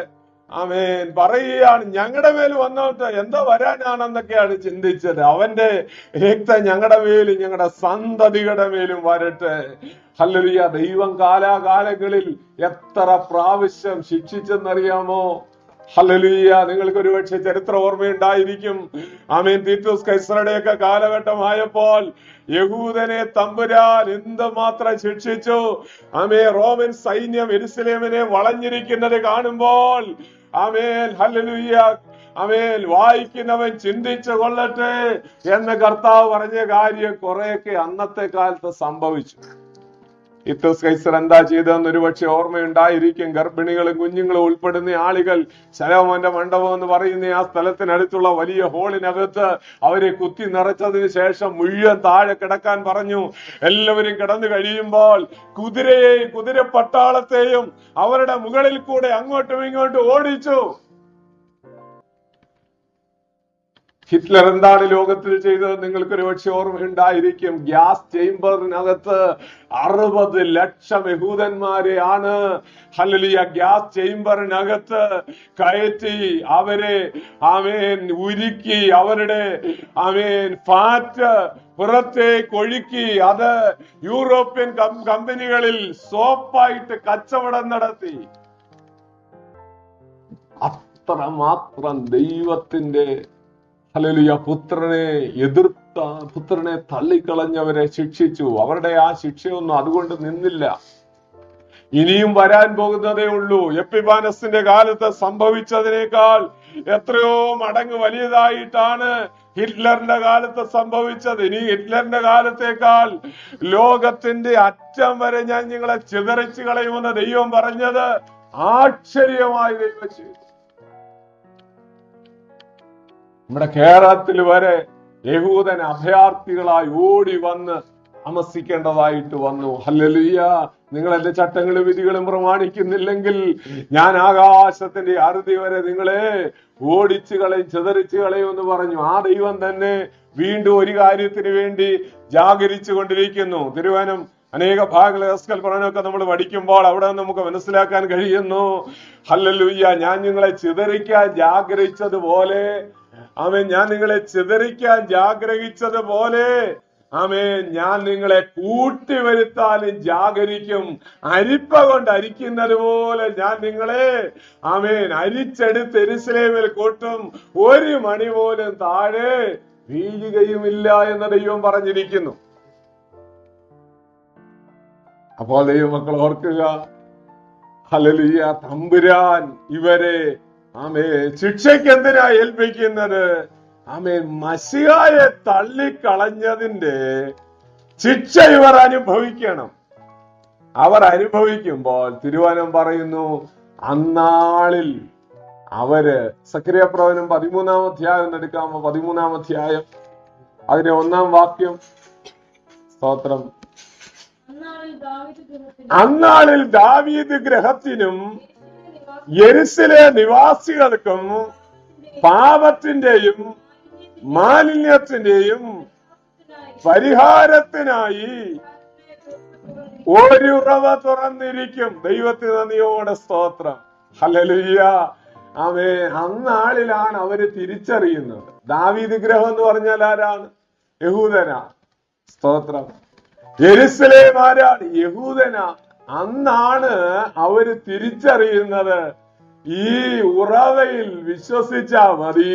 ആമേൻ പറയുകയാണ്, ഞങ്ങളുടെ മേൽ വന്നോട്ട് എന്തോ വരാനാണെന്നൊക്കെയാണ് ചിന്തിച്ചത്. അവന്റെ രക്തം ഞങ്ങളുടെ മേലും ഞങ്ങളുടെ സന്തതികളുടെ മേലും വരട്ടെ. ഹല്ലേലൂയ. ദൈവം കാലാകാലങ്ങളിൽ എത്ര പ്രാവശ്യം ശിക്ഷിച്ചെന്നറിയാമോ? ഹല്ലേലൂയ. നിങ്ങൾക്ക് ഒരുപക്ഷെ ചരിത്രം ഓർമ്മയുണ്ടായിരിക്കും. ആമേൻ. തീത്തോസ് കൈസറുടെയൊക്കെ കാലഘട്ടമായപ്പോൾ യഹൂദനെ തമ്പുരാൻ എന്തുമാത്രം ശിക്ഷിച്ചു. ആമേൻ. റോമൻ സൈന്യം യെരൂശലേമിനെ വളഞ്ഞിരിക്കുന്നത് കാണുമ്പോൾ ആമേൻ, ഹല്ലേലൂയ, ആമേൻ, വായിക്കുന്നവൻ ചിന്തിച്ചു കൊള്ളട്ടെ എന്ന് കർത്താവ് പറഞ്ഞ കാര്യം കുറെയൊക്കെ അന്നത്തെ കാലത്ത് സംഭവിച്ചു. തീത്തോസ് കൈസർ എന്താ ചെയ്തതെന്ന് ഒരുപക്ഷെ ഓർമ്മയുണ്ടായിരിക്കും. ഗർഭിണികളും കുഞ്ഞുങ്ങളും ഉൾപ്പെടുന്ന ആളുകൾ ശലോമോന്റെ മണ്ഡപം എന്ന് പറയുന്ന ആ സ്ഥലത്തിനടുത്തുള്ള വലിയ ഹോളിനകത്ത് അവരെ കുത്തി നിറച്ചതിന് ശേഷം മുഴുവൻ താഴെ കിടക്കാൻ പറഞ്ഞു. എല്ലാവരും കിടന്നു കഴിയുമ്പോൾ കുതിര പട്ടാളത്തെയും അവരുടെ മുകളിൽ കൂടെ അങ്ങോട്ടും ഇങ്ങോട്ടും ഓടിച്ചു. ഹിറ്റ്ലർ എന്താണ് ലോകത്തിൽ ചെയ്തത് നിങ്ങൾക്ക് ഒരുപക്ഷെ ഓർമ്മയുണ്ടായിരിക്കും. ഗ്യാസ് ചേംബറിനകത്ത് 60 ലക്ഷം യഹൂദന്മാരെയാണ് ഹല്ലേലൂയ ഗ്യാസ് ചേംബറിനകത്ത് കയറ്റി അവരെ ആമേൻ ഉരുക്കി അവരുടെ ആമേൻ ഫാറ്റ് പുറത്തേക്ക് ഒഴുക്കി അത് യൂറോപ്യൻ കമ്പനികളിൽ സോപ്പായിട്ട് കച്ചവടം നടത്തി. അത്രമാത്രം ദൈവത്തിന്റെ ഹല്ലേലൂയ പുത്രനെ എതിർത്ത, പുത്രനെ തള്ളിക്കളഞ്ഞവരെ ശിക്ഷിച്ചു. അവരുടെ ആ ശിക്ഷയൊന്നും അതുകൊണ്ട് നിന്നില്ല. ഇനിയും വരാൻ പോകുന്നതേ ഉള്ളൂ. എപ്പിഫാനസിന്റെ കാലത്ത് സംഭവിച്ചതിനേക്കാൾ എത്രയോ മടങ്ങ് വലിയതായിട്ടാണ് ഹിറ്റ്ലറിന്റെ കാലത്ത് സംഭവിച്ചത്. ഇനി ഹിറ്റ്ലറിന്റെ കാലത്തേക്കാൾ ലോകത്തിന്റെ അറ്റം വരെ ഞാൻ നിങ്ങളെ ചിതറിച്ചു കളയുമെന്ന് ദൈവം പറഞ്ഞത് ആശ്ചര്യമായി ദൈവം ചെയ്തു. നമ്മുടെ കേരളത്തിൽ വരെ യഹൂദൻ അഭയാർത്ഥികളായി ഓടി വന്ന് താമസിക്കേണ്ടതായിട്ട് വന്നു. ഹല്ലേലൂയ. നിങ്ങൾ എന്റെ ചട്ടങ്ങളും വിധികളും പ്രമാണിക്കുന്നില്ലെങ്കിൽ ഞാൻ ആകാശത്തിന്റെ അറുതി വരെ നിങ്ങളെ ഓടിച്ചു കളയും, ചിതറിച്ചു കളയും എന്ന് പറഞ്ഞു. ആ ദൈവം തന്നെ വീണ്ടും ഒരു കാര്യത്തിന് വേണ്ടി ജാഗരിച്ചു കൊണ്ടിരിക്കുന്നു. തിരുവനം അനേക ഭാഗങ്ങൾ എസ്കൽ പഠനമൊക്കെ നമ്മൾ പഠിക്കുമ്പോൾ അവിടെ നമുക്ക് മനസ്സിലാക്കാൻ കഴിയുന്നു. ഹല്ലേലൂയ. ഞാൻ നിങ്ങളെ ചിതറിക്കാൻ ജാഗ്രഹിച്ചതുപോലെ ആമേൻ, ഞാൻ നിങ്ങളെ ചിതറിക്കാൻ ജാഗ്രഹിച്ചതുപോലെ ആമേൻ, ഞാൻ നിങ്ങളെ കൂട്ടി വരുത്താനും ജാഗരിക്കും. അരിപ്പ കൊണ്ട് അരിക്കുന്നത് പോലെ ഞാൻ നിങ്ങളെ ആമേൻ അരിച്ചെടുത്ത് യെരൂശലേമിൽ കൂട്ടും. ഒരു മണി പോലും താഴെ വീഴുകയുമില്ല എന്ന് ദൈവം പറഞ്ഞിരിക്കുന്നു. അപ്പോൾ ദൈവമക്കൾ ഓർക്കുക, ഹല്ലേലൂയ, തമ്പുരാൻ ഇവരെ ശിക്ഷയ്ക്ക് എന്തിനാ ഏൽപ്പിക്കുന്നത്? മശിഹായെ തള്ളിക്കളഞ്ഞതിന്റെ ശിക്ഷ ഇവർ അനുഭവിക്കണം. അവർ അനുഭവിക്കുമ്പോൾ തിരുവചനം പറയുന്നു, അന്നാളിൽ അവര് സക്കറിയ പ്രവചനം 13-ാം അധ്യായം എടുക്കാമോ? 13-ാം അധ്യായം അതിന്റെ 1-ാം വാക്യം. സ്തോത്രം. അന്നാളിൽ ദാവീദ് ഗൃഹത്തിനും യെരൂശലേം നിവാസികൾക്കും പാപത്തിന്റെയും മാലിന്യത്തിന്റെയും പരിഹാരത്തിനായി ഒരു ഉറവ തുറന്നിരിക്കും. ദൈവത്തിന് നന്ദിയോടെ സ്തോത്രം. ഹല്ലേലൂയ. അന്നാളിലാണ് അവര് തിരിച്ചറിയുന്നത്. ദാവീദ് ഗൃഹം എന്ന് പറഞ്ഞാൽ ആരാണ്? യഹൂദനാ. സ്തോത്രം. യെരൂശലേം ആരാണ്? യഹൂദനാ. അന്നാണ് അവര് തിരിച്ചറിയുന്നത്, ഈ ഉറവയിൽ വിശ്വസിച്ചാ മതി.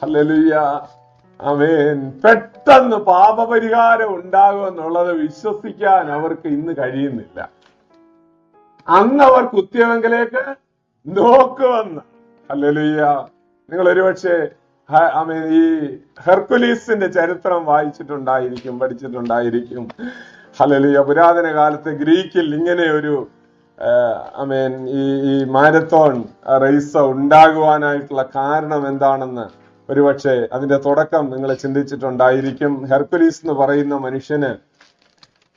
ഹല്ലേലൂയ. ആമേൻ. പെട്ടെന്ന് പാപപരിഹാരം ഉണ്ടാകുമെന്നുള്ളത് വിശ്വസിക്കാൻ അവർക്ക് ഇന്ന് കഴിയുന്നില്ല. അന്ന് അവർ കുത്തിയവെങ്കിലേക്ക് നോക്കുവെന്ന്. ഹല്ലേലൂയ. നിങ്ങൾ ഒരുപക്ഷെ ഈ ഹെർക്കുലീസിന്റെ ചരിത്രം വായിച്ചിട്ടുണ്ടായിരിക്കും, പഠിച്ചിട്ടുണ്ടായിരിക്കും. ഹല്ലേലൂയ. പുരാതന കാലത്ത് ഗ്രീക്കിൽ ഇങ്ങനെ ഒരു ഈ മാരത്തോൺ റേസ് ഉണ്ടാകുവാനായിട്ടുള്ള കാരണം എന്താണെന്ന് ഒരുപക്ഷെ അതിന്റെ തുടക്കം നിങ്ങൾ ചിന്തിച്ചിട്ടുണ്ടായിരിക്കും. ഹെർക്കുലീസ് എന്ന് പറയുന്ന മനുഷ്യന്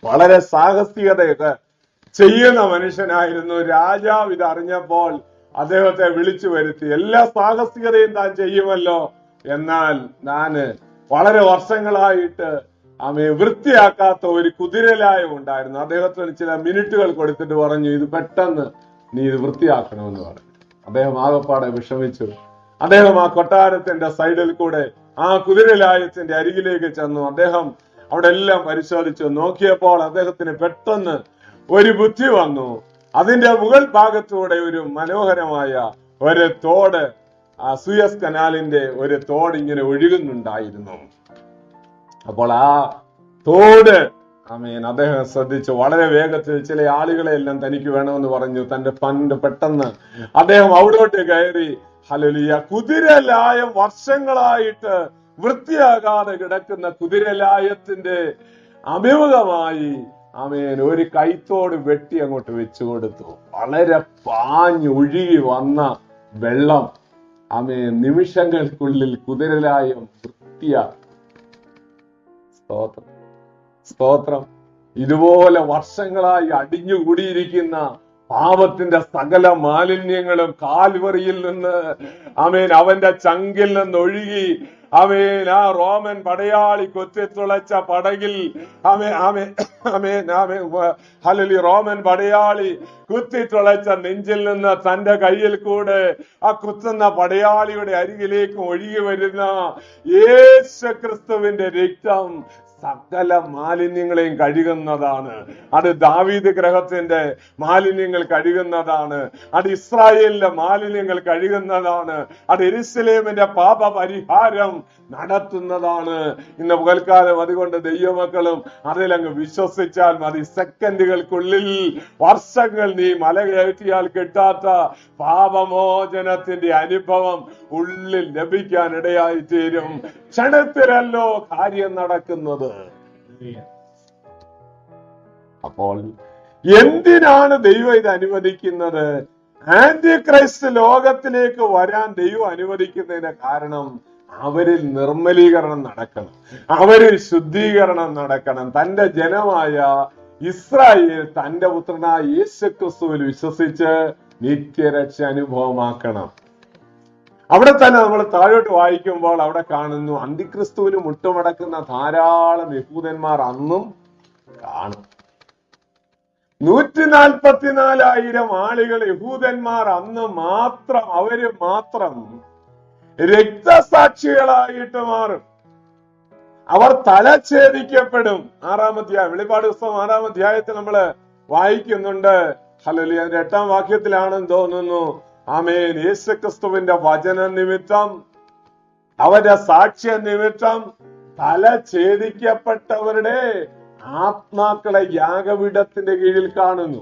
വളരെ സാഹസികതയൊക്കെ ചെയ്യുന്ന മനുഷ്യനായിരുന്നു. രാജാവ് ഇത് അറിഞ്ഞപ്പോൾ അദ്ദേഹത്തെ വിളിച്ചു വരുത്തി. എല്ലാ സാഹസികതയും താൻ ചെയ്യുമല്ലോ, എന്നാൽ താന് വളരെ വർഷങ്ങളായിട്ട് വൃത്തിയാക്കാത്ത ഒരു കുതിരലായം ഉണ്ടായിരുന്നു. അദ്ദേഹത്തിന് ചില മിനിറ്റുകൾ കൊടുത്തിട്ട് പറഞ്ഞു, ഇത് പെട്ടെന്ന് നീ ഇത് വൃത്തിയാക്കണമെന്ന് പറഞ്ഞു. അദ്ദേഹം ആകപ്പാടെ വിഷമിച്ചു. അദ്ദേഹം ആ കൊട്ടാരത്തിന്റെ സൈഡിൽ കൂടെ ആ കുതിരലായത്തിന്റെ അരികിലേക്ക് ചെന്നു. അദ്ദേഹം അവിടെ എല്ലാം പരിശോധിച്ചു. നോക്കിയപ്പോൾ അദ്ദേഹത്തിന് പെട്ടെന്ന് ഒരു ബുദ്ധി വന്നു. അതിന്റെ മുകൾ ഭാഗത്തൂടെ ഒരു മനോഹരമായ ഒരു തോട്, സൂയസ് കനാലിന്റെ ഒരു തോട് ഇങ്ങനെ ഒഴുകുന്നുണ്ടായിരുന്നു. അപ്പോൾ ആ തോട് അദ്ദേഹം ശ്രദ്ധിച്ചു. വളരെ വേഗത്തിൽ ചില ആളുകളെ എല്ലാം തനിക്ക് വേണമെന്ന് പറഞ്ഞു. തന്റെ ഫണ്ട് പെട്ടെന്ന് അദ്ദേഹം അവിടോട്ട് കയറി. ഹല്ലേലൂയ. കുതിരലായം വർഷങ്ങളായിട്ട് വൃത്തിയാകാതെ കിടക്കുന്ന കുതിരലായത്തിന്റെ അഭിമുഖമായി ഒരു കൈത്തോട് വെട്ടി അങ്ങോട്ട് വെച്ചു കൊടുത്തു. വളരെ പാഞ്ഞൊഴുകി വന്ന വെള്ളം നിമിഷങ്ങൾക്കുള്ളിൽ കുതിരലായം വൃത്തിയാക്കി. സ്തോത്രം, സ്തോത്രം. ഇതുപോലെ വർഷങ്ങളായി അടിഞ്ഞുകൂടിയിരിക്കുന്ന പാപത്തിന്റെ സകല മാലിന്യങ്ങളും കാൽവറിയിൽ നിന്ന് അവന്റെ ചങ്കിൽ നിന്ന് ഒഴുകി ആ റോമൻ പടയാളി കൊത്തിത്തുളച്ച പടകിൽ റോമൻ പടയാളി കുത്തിത്തുളച്ച നെഞ്ചിൽ നിന്ന് തന്റെ കയ്യിൽ കൂടെ ആ കുത്തുന്ന പടയാളിയുടെ അരികിലേക്ക് ഒഴുകി വരുന്ന യേശു ക്രിസ്തുവിന്റെ രക്തം സകല മാലിന്യങ്ങളെയും കഴുകുന്നതാണ്. അത് ദാവീദ് ഗ്രഹത്തിന്റെ മാലിന്യങ്ങൾ കഴുകുന്നതാണ്. അത് ഇസ്രായേലിന്റെ മാലിന്യങ്ങൾ കഴുകുന്നതാണ്. അത് യെരൂശലേമിന്റെ പാപ പരിഹാരം നടത്തുന്നതാണ്. ഇന്ന് പകൽക്കാലം അതുകൊണ്ട് ദൈവമക്കളും അതിലങ്ങ് വിശ്വസിച്ചാൽ മതി. സെക്കൻഡുകൾക്കുള്ളിൽ, വർഷങ്ങൾ നീ മല കയറ്റിയാൽ കിട്ടാത്ത പാപമോചനത്തിന്റെ അനുഭവം ഉള്ളിൽ ലഭിക്കാൻ ഇടയായി തീരും. ക്ഷണത്തിലല്ലോ കാര്യം നടക്കുന്നത്. അപ്പോൾ എന്തിനാണ് ദൈവം ഇത് അനുവദിക്കുന്നത്? ആന്റി ക്രൈസ്റ്റ് ലോകത്തിലേക്ക് വരാൻ ദൈവം അനുവദിക്കുന്നതിന്റെ കാരണം അവരിൽ നിർമ്മലീകരണം നടക്കണം, അവരിൽ ശുദ്ധീകരണം നടക്കണം. തന്റെ ജനമായ ഇസ്രായേൽ തന്റെ പുത്രനായ യേശുക്രിസ്തുവിൽ വിശ്വസിച്ച് നിത്യരക്ഷ അനുഭവമാക്കണം. അവിടെ തന്നെ നമ്മൾ താഴോട്ട് വായിക്കുമ്പോൾ അവിടെ കാണുന്നു, അന്തിക്രിസ്തുവിന് മുട്ടുമടക്കുന്ന ധാരാളം യഹൂദന്മാർ അന്നും കാണും. 144,000 ആളുകൾ യഹൂദന്മാർ അന്ന് മാത്രം, അവര് മാത്രം രക്തസാക്ഷികളായിട്ട് മാറും. അവർ തലഛേദിക്കപ്പെടും. 6-ാം അധ്യായം, വെളിപ്പാട് പുസ്തകം 6-ാം അധ്യായത്തിൽ നമ്മൾ വായിക്കുന്നുണ്ട്. ഹല്ലേലൂയ. അതിന്റെ 8-ാം വാക്യത്തിലാണെന്ന് തോന്നുന്നു. ആമേൻ. യേശുക്രിസ്തുവിന്റെ വചന നിമിത്തം, അവരുടെ സാക്ഷ്യ നിമിത്തം തലഛേദിക്കപ്പെട്ടവരുടെ ആത്മാക്കളെ യാഗപീഠത്തിന്റെ കീഴിൽ കാണുന്നു.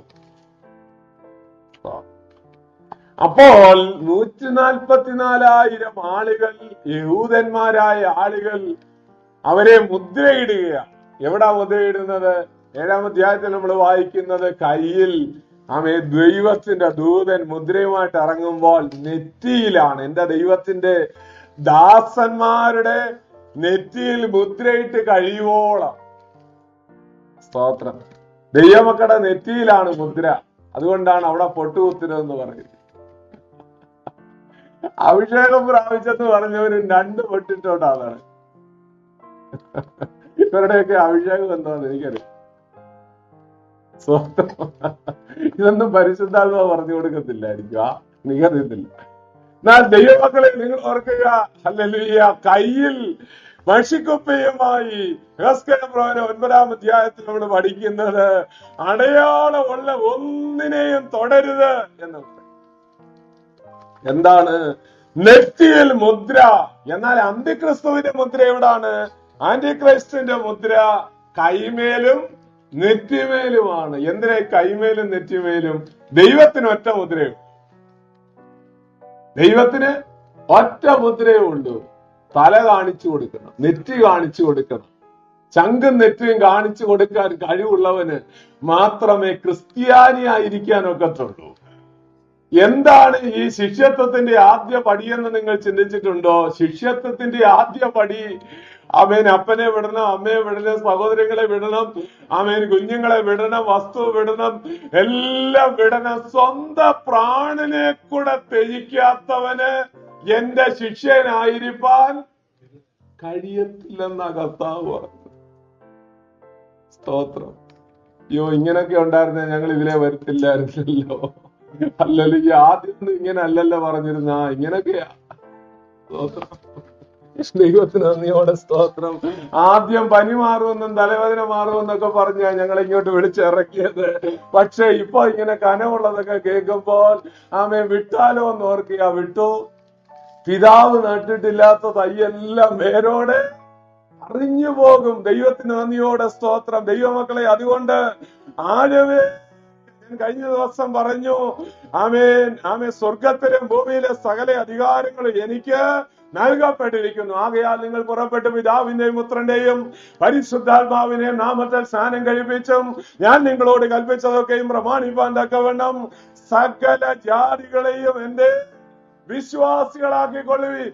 അപ്പോൾ 144,000 ആളുകൾ, യഹൂദന്മാരായ ആളുകൾ, അവരെ മുദ്രയിടുകയാണ്. എവിടാ മുദ്രയിടുന്നത്? 7-ാം അധ്യായത്തിൽ നമ്മൾ വായിക്കുന്നത്, കയ്യിൽ ദൈവത്തിന്റെ ദൂതൻ മുദ്രയുമായിട്ട് ഇറങ്ങുമ്പോൾ നെറ്റിയിലാണ്. എന്റെ ദൈവത്തിന്റെ ദാസന്മാരുടെ നെറ്റിയിൽ മുദ്രയിട്ട് കഴിയുവോളം. സ്തോത്രം. ദൈവമക്കളുടെ നെറ്റിയിലാണ് മുദ്ര. അതുകൊണ്ടാണ് അവിടെ പൊട്ടുകുത്തരുതെന്ന് പറയുന്നത്. അഭിഷേകം പ്രാപിച്ചെന്ന് പറഞ്ഞവര് 2 പൊട്ടിട്ടോണ്ട് അതാണ്. ഇവരുടെയൊക്കെ അഭിഷേകം എന്താണെന്ന് എനിക്കറിയാം. ഇതൊന്നും പരിശുദ്ധാത്മാവ് പറഞ്ഞു കൊടുക്കത്തില്ലായിരിക്കും. എനിക്കറിയത്തില്ല. എന്നാൽ ദൈവമക്കളെ നിങ്ങൾ ഓർക്കുക, ഹല്ലേലൂയ, കയ്യിൽ മഷിക്കുപ്പയുമായി 9-ാം അധ്യായത്തിൽ നമ്മൾ പഠിക്കുന്നത്, അടയാളമുള്ള ഒന്നിനെയും തൊടരുത് എന്ന്. എന്താണ്? നെറ്റിയിൽ മുദ്ര. എന്നാൽ അന്തിക്രിസ്തുവിന്റെ മുദ്ര എവിടാണ്? ആന്റിക്രൈസ്റ്റിന്റെ മുദ്ര കൈമേലും നെറ്റിമേലുമാണ്. എന്തിനാ കൈമേലും നെറ്റിമേലും? ദൈവത്തിന് ഒറ്റ മുദ്രയും, ദൈവത്തിന് ഒറ്റ മുദ്രയേ ഉള്ളൂ. തല കാണിച്ചു കൊടുക്കണം, നെറ്റി കാണിച്ചു കൊടുക്കണം. ചങ്കും നെറ്റിയും കാണിച്ചു കൊടുക്കാൻ കഴിവുള്ളവന് മാത്രമേ ക്രിസ്ത്യാനി ആയിരിക്കാൻ ഒക്കത്തുള്ളൂ. എന്താണ് ഈ ശിഷ്യത്വത്തിന്റെ ആദ്യ പടിയെന്ന് നിങ്ങൾ ചിന്തിച്ചിട്ടുണ്ടോ? ശിഷ്യത്വത്തിന്റെ ആദ്യ പടി ആമേൻ അപ്പനെ വിടണം, അമ്മയെ വിടണം, സഹോദരങ്ങളെ വിടണം, ആമേൻ കുഞ്ഞുങ്ങളെ വിടണം, വസ്തു വിടണം, എല്ലാം വിടണം. സ്വന്തം പ്രാണനെ കൂടെ ത്യജിക്കാത്തവന് എന്റെ ശിഷ്യനായിരിക്കാൻ കഴിയത്തില്ലെന്ന കർത്താവ് പറഞ്ഞു. സ്തോത്രം. അയ്യോ, ഇങ്ങനൊക്കെ ഉണ്ടായിരുന്നേ ഞങ്ങൾ ഇതിലെ വരത്തില്ലായിരുന്നല്ലോ. അല്ലല്ലോ, ഈ ആദ്യം ഇങ്ങനെ അല്ലല്ലോ പറഞ്ഞിരുന്ന, ഇങ്ങനൊക്കെയാ. സ്തോത്രം. ദൈവത്തിന് നന്ദിയോടെ സ്തോത്രം. ആദ്യം പനി മാറുമെന്നും തലവേദന മാറുമെന്നൊക്കെ പറഞ്ഞാ ഞങ്ങൾ ഇങ്ങോട്ട് വിളിച്ചിറക്കിയത്. പക്ഷെ ഇപ്പൊ ഇങ്ങനെ കനമുള്ളതൊക്കെ കേൾക്കുമ്പോൾ ആമേ വിട്ടാലോ എന്ന് ഓർക്കുക. വിട്ടു. പിതാവ് നട്ടിട്ടില്ലാത്ത തൈയെല്ലാം വേരോടെ അറിഞ്ഞു പോകും. ദൈവത്തിന് നന്ദിയോടെ സ്തോത്രം. ദൈവമക്കളെ, അതുകൊണ്ട് ആഴമേ, ഞാൻ കഴിഞ്ഞ ദിവസം പറഞ്ഞു, ആമേൻ സ്വർഗത്തിലും ഭൂമിയിലെ സകല അധികാരങ്ങളും എനിക്ക് നൽകപ്പെട്ടിരിക്കുന്നു. ആകയാൽ നിങ്ങൾ പുറപ്പെട്ട് പിതാവിന്റെയും പുത്രന്റെയും പരിശുദ്ധാത്മാവിനെയും നാമത്തിൽ സ്നാനം കഴിപ്പിച്ചും ഞാൻ നിങ്ങളോട് കൽപ്പിച്ചതൊക്കെയും പ്രമാണിപ്പാൻ തക്കവണ്ണം സകല ജാതികളെയും എന്റെ വിശ്വാസികളാക്കിക്കൊള്ളുവീൻ.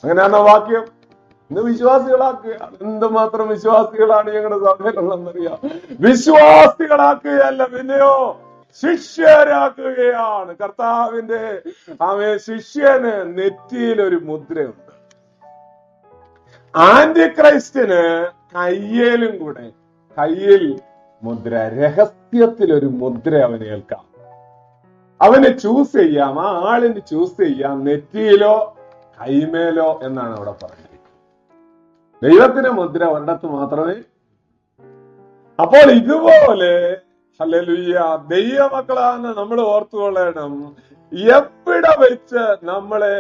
അങ്ങനെയാണോ വാക്യം? ഇന്ന് വിശ്വാസികളാക്കുക. എന്തുമാത്രം വിശ്വാസികളാണ് ഞങ്ങളുടെ സഭയിലുള്ളതെന്നറിയാം. വിശ്വാസികളാക്കുകയല്ല, പിന്നെയോ ശിഷ്യരാക്കുകയാണ്. കർത്താവിന്റെ ശിഷ്യന് നെറ്റിയിൽ ഒരു മുദ്രയുണ്ട്. ആന്റിക്രൈസ്റ്റിന് കയ്യേലും കൂടെ, കയ്യിൽ മുദ്ര, രഹസ്യത്തിൽ ഒരു മുദ്ര അവന് ഏൽക്കാം. അവന് ചൂസ് ചെയ്യാം, ആ ആളിന് ചൂസ് ചെയ്യാം, നെറ്റിയിലോ കൈമേലോ എന്നാണ് അവിടെ പറഞ്ഞിരിക്കുന്നത്. ദൈവത്തിന്റെ മുദ്ര ഒരിടത്ത് മാത്രമേ. അപ്പോൾ ഇതുപോലെ ഹല്ലേലൂയ, ദൈവമക്കളാണ് നമ്മൾ ഓർത്തുകൊള്ളണം. എവിടെ വെച്ച് നമ്മളെ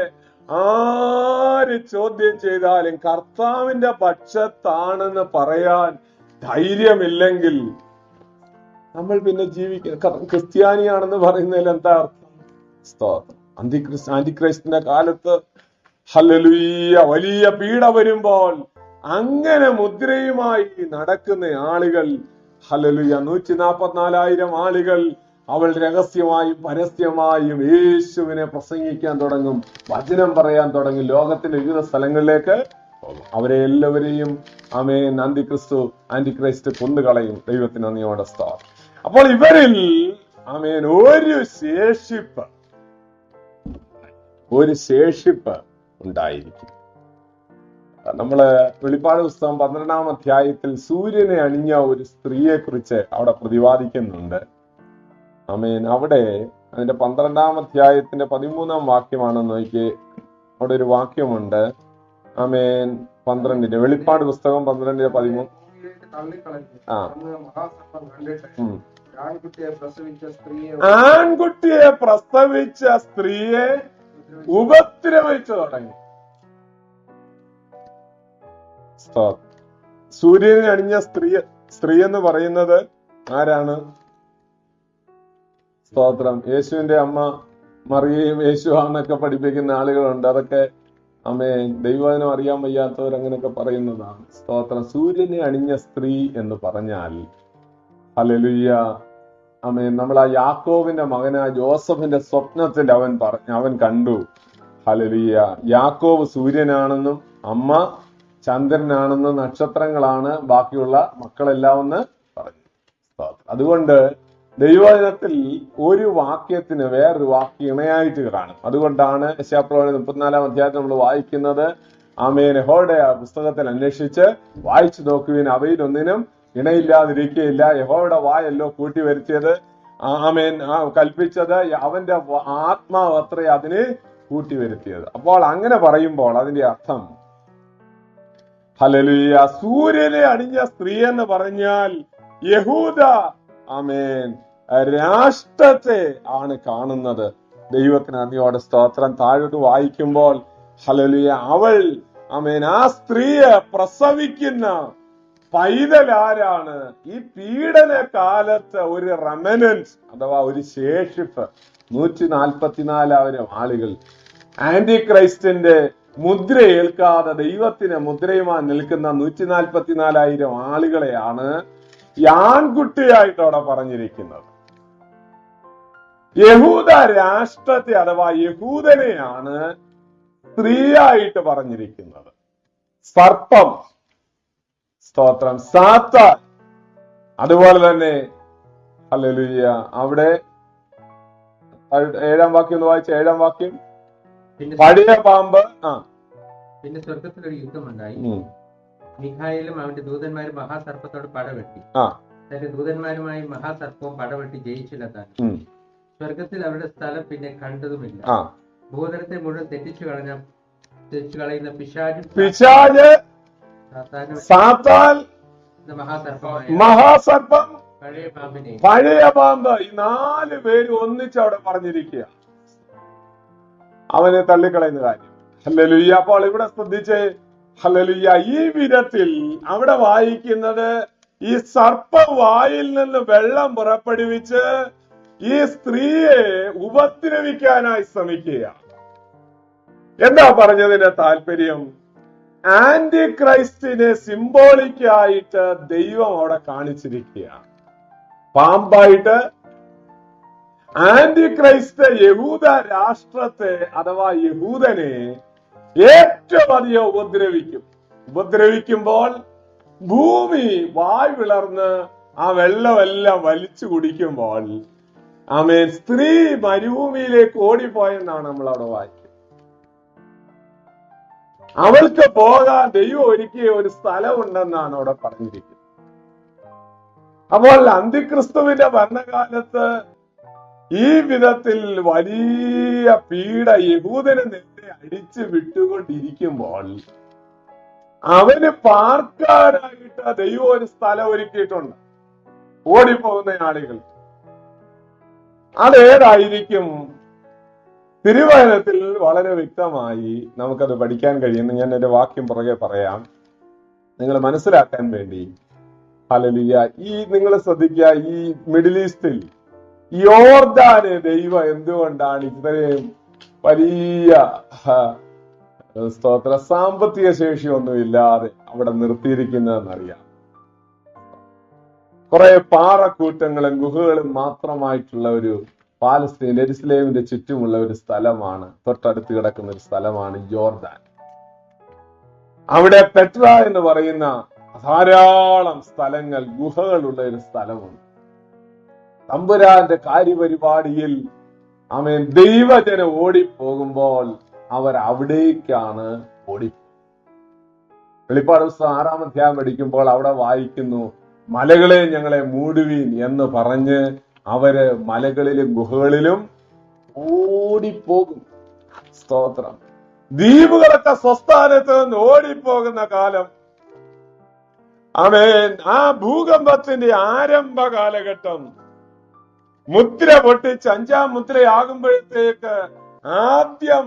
ആര് ചോദ്യം ചെയ്താലും കർത്താവിന്റെ പക്ഷത്താണെന്ന് പറയാൻ ധൈര്യമില്ലെങ്കിൽ നമ്മൾ പിന്നെ ക്രിസ്ത്യാനിയാണെന്ന് പറയുന്നതിൽ എന്താ അർത്ഥം? സ്തോത്രം. ആന്റിക്രൈസ്റ്റിന്റെ കാലത്ത് ഹല്ലേലൂയ വലിയ പീഡ വരുമ്പോൾ അങ്ങനെ മുദ്രയുമായി നടക്കുന്ന ആളുകൾ, ഹല്ലേലൂയ 144,000 ആളുകൾ അവൾ രഹസ്യമായും പരസ്യമായും യേശുവിനെ പ്രസംഗിക്കാൻ തുടങ്ങും, വചനം പറയാൻ തുടങ്ങും, ലോകത്തിന്റെ വിവിധ സ്ഥലങ്ങളിലേക്ക് പോകും. അവരെ എല്ലാവരെയും ആമേൻ ആന്റിക്രൈസ്റ്റ് കൊന്നുകളയും. ദൈവത്തിന് നന്ദിയോടെ സ്തോത്രം. അപ്പോൾ ഇവരിൽ ആമേൻ ഒരു ശേഷിപ്പ് ഉണ്ടായിരിക്കും. നമ്മള് വെളിപ്പാട് പുസ്തകം 12-ാം അധ്യായത്തിൽ സൂര്യനെ അണിഞ്ഞ ഒരു സ്ത്രീയെ കുറിച്ച് അവിടെ പ്രതിപാദിക്കുന്നുണ്ട്. ആമേൻ. അവിടെ അതിന്റെ 12-ാം അധ്യായത്തിന്റെ 13-ാം വാക്യമാണെന്ന് നോക്കിയേ. അവിടെ ഒരു വാക്യമുണ്ട്. ആമേൻ. 12 വെളിപ്പാട് പുസ്തകം 12-13. ആൺകുട്ടിയെ പ്രസവിച്ച സ്ത്രീയെ ഉപദ്രവിച്ചു തുടങ്ങി. സൂര്യനെ അണിഞ്ഞ സ്ത്രീ എന്ന് പറയുന്നത് ആരാണ്? സ്തോത്രം. യേശുവിന്റെ അമ്മ മറിയയും യേശുവാന്നൊക്കെ പഠിപ്പിക്കുന്ന ആളുകളുണ്ട്. അതൊക്കെ ദൈവവചനം അറിയാൻ വയ്യാത്തവർ അങ്ങനെയൊക്കെ പറയുന്നതാണ്. സ്തോത്രം. സൂര്യനെ അണിഞ്ഞ സ്ത്രീ എന്ന് പറഞ്ഞാൽ ഹല്ലേലൂയ, നമ്മൾ ആ യാക്കോബിന്റെ മകനായ ജോസഫിന്റെ സ്വപ്നത്തിൽ അവൻ കണ്ടു. ഹല്ലേലൂയ, യാക്കോബ് സൂര്യനാണെന്നും അമ്മ ചന്ദ്രനാണെന്നും നക്ഷത്രങ്ങളാണ് ബാക്കിയുള്ള മക്കളെല്ലാം എന്ന് പറഞ്ഞു. അതുകൊണ്ട് ദൈവവചനത്തിൽ ഒരു വാക്യത്തിന് വേറൊരു വാക്യം ഇണയായിട്ട് കാണും. അതുകൊണ്ടാണ് യെശയ്യാപ്രവചനം 34-ാം അധ്യായത്തിൽ നമ്മൾ വായിക്കുന്നത്, ആമേൻ, യഹോവയുടെ പുസ്തകത്തിൽ അന്വേഷിച്ച് വായിച്ചു നോക്കുവിൻ, അവയിലൊന്നിനും ഇണയില്ലാതിരിക്കുകയില്ല. യഹോവയുടെ വായല്ലോ കൂട്ടി വരുത്തിയത്, ആമേൻ, കൽപ്പിച്ചത്, അവന്റെ ആത്മാവ് അത്രേ അതിന് കൂട്ടി വരുത്തിയത്. അപ്പോൾ അങ്ങനെ പറയുമ്പോൾ അതിന്റെ അർത്ഥം ഹല്ലേലൂയ, സൂര്യനെ അണിഞ്ഞ സ്ത്രീ എന്ന് പറഞ്ഞാൽ യഹൂദ ആമേൻ രാഷ്ട്രത്തെ ആണ് കാണുന്നത്. ദൈവത്തിന് നന്ദിയോടെ സ്തോത്രം. താഴോട്ട് വായിക്കുമ്പോൾ ഹല്ലേലൂയ, അവൾ ആമേൻ ആ സ്ത്രീയെ പ്രസവിക്കുന്ന പൈതൽ ആരാണ്? ഈ പീഡന കാലത്ത് ഒരു റെമനൻസ് അഥവാ ഒരു ശേഷിപ്പ് 144,000 ആളുകൾ ആന്റി ക്രൈസ്റ്റിന്റെ മുദ്ര ഏൽക്കാതെ ദൈവത്തിന് മുദ്രയുമായി നിൽക്കുന്ന 144,000 ആളുകളെയാണ് ആൺകുട്ടിയായിട്ട് അവിടെ പറഞ്ഞിരിക്കുന്നത്. യഹൂദ രാഷ്ട്രത്തെ അഥവാ യഹൂദനെയാണ് സ്ത്രീയായിട്ട് പറഞ്ഞിരിക്കുന്നത്. സർപ്പം, സ്തോത്രം, സാത്താൻ. അതുപോലെ തന്നെ ഹല്ലേലൂയ, അവിടെ 7-ാം വാക്യം ഒന്ന് വായിച്ച. 7-ാം വാക്യം, പഴയ പാമ്പ്. പിന്നെ സ്വർഗത്തിലൊരു യുദ്ധമുണ്ടായി. മിഖായേലും അവന്റെ ദൂതന്മാരും മഹാസർപ്പത്തോട് പടവെട്ടി. തന്റെ ദൂതന്മാരുമായി മഹാസർപ്പവും പടവെട്ടി ജയിച്ചില്ല താൻ. സ്വർഗത്തിൽ അവരുടെ സ്ഥലം പിന്നെ കണ്ടതുമില്ല. ഭൂതലത്തെ മുഴുവൻ തെറ്റിച്ചു കളയുന്ന പിശാച്, സാത്താൻ, മഹാസർപ്പം, പഴയ പാമ്പ്, ഈ 4 പേര് ഒന്നിച്ച് അവിടെ പറഞ്ഞിരിക്കുക. അവനെ തള്ളിക്കളയുന്ന കാര്യം. ഹല്ലേലൂയ. അപ്പോൾ ഇവിടെ ശ്രദ്ധിച്ച്, ഹല്ലേലൂയ, ഈ വിധത്തിൽ അവിടെ വായിക്കുന്നത് ഈ സർപ്പം വായിൽ നിന്ന് വെള്ളം പുറപ്പെടുവിച്ച് ഈ സ്ത്രീയെ ഉപദ്രവിക്കാനായി ശ്രമിക്കുക. എന്താ പറഞ്ഞതിന്റെ താല്പര്യം? ആന്റി ക്രൈസ്റ്റിനെ സിംബോളിക്കായിട്ട് ദൈവം അവിടെ കാണിച്ചിരിക്കുക. പാമ്പായിട്ട് ആന്റി ക്രൈസ്റ്റ് യഹൂദ രാഷ്ട്രത്തെ അഥവാ യഹൂദനെ ഏറ്റവും അധികം ഉപദ്രവിക്കുമ്പോൾ ഭൂമി വായ് വിളർന്ന് ആ വെള്ളമെല്ലാം വലിച്ചു കുടിക്കുമ്പോൾ ആമേൻ, സ്ത്രീ മരുഭൂമിയിലേക്ക് ഓടിപ്പോയെന്നാണ് നമ്മൾ അവിടെ വായിക്കുന്നത്. അവൾക്ക് പോകാൻ ദൈവം ഒരുക്കിയ ഒരു സ്ഥലമുണ്ടെന്നാണ് അവിടെ പറഞ്ഞിരിക്കുന്നത്. അപ്പോൾ അന്തിക്രിസ്തുവിന്റെ ഭരണകാലത്ത് ഈ വിധത്തിൽ വലിയ പീഡ യഹൂദന് നേരെ അടിച്ചു വിട്ടുകൊണ്ടിരിക്കുമ്പോൾ അവന് പാർക്കാനായിട്ട് ദൈവം ഒരു സ്ഥലം ഒരുക്കിയിട്ടുണ്ട് ഓടിപ്പോകുന്ന ആളുകൾ. അതേതായിരിക്കും? തിരുവചനത്തിൽ വളരെ വ്യക്തമായി നമുക്കത് പഠിക്കാൻ കഴിയുന്നു. ഞാൻ എന്റെ വാക്യം പുറകെ പറയാം, നിങ്ങൾ മനസ്സിലാക്കാൻ വേണ്ടി. ഹല്ലേലൂയ. ഈ നിങ്ങൾ ശ്രദ്ധിക്കുക, ഈ മിഡിൽ ഈസ്റ്റിൽ യോർദാന് ദൈവം എന്തുകൊണ്ടാണ് ഇത്രയും വലിയ സ്തോത്ര സാമ്പത്തിക ശേഷിയൊന്നും ഇല്ലാതെ അവിടെ നിർത്തിയിരിക്കുന്നതെന്നറിയാം. കുറെ പാറക്കൂറ്റങ്ങളും ഗുഹകളും മാത്രമായിട്ടുള്ള ഒരു പാലസ്തീൻ, യെരുശലേമിന്റെ ചുറ്റുമുള്ള ഒരു സ്ഥലമാണ്, തൊട്ടടുത്ത് കിടക്കുന്ന ഒരു സ്ഥലമാണ് യോർദാൻ. അവിടെ പെട്ര എന്ന് പറയുന്ന ധാരാളം സ്ഥലങ്ങൾ, ഗുഹകളുള്ള ഒരു സ്ഥലമുണ്ട്. തമ്പുരാന്റെ കാര്യപരിപാടിയിൽ ആമേൻ ദൈവജനം ഓടിപ്പോകുമ്പോൾ അവർ അവിടേക്കാണ് വെളിപ്പാട് പുസ്തകം 6-ാം അധ്യായം പഠിക്കുമ്പോൾ അവിടെ വായിക്കുന്നു, മലകളെ ഞങ്ങളെ മൂടുവീൻ എന്ന് പറഞ്ഞ് അവര് മലകളിലും ഗുഹകളിലും ഓടിപ്പോകും. സ്തോത്രം. ദ്വീപുകളൊക്കെ സ്വസ്ഥാനത്ത് നിന്ന് ഓടിപ്പോകുന്ന കാലം. ആമേൻ. ആ ഭൂകമ്പത്തിന്റെ ആരംഭ കാലഘട്ടം, മുദ്ര പൊട്ടിച്ച് 5-ാം മുദ്രയാകുമ്പോഴത്തേക്ക് ആദ്യം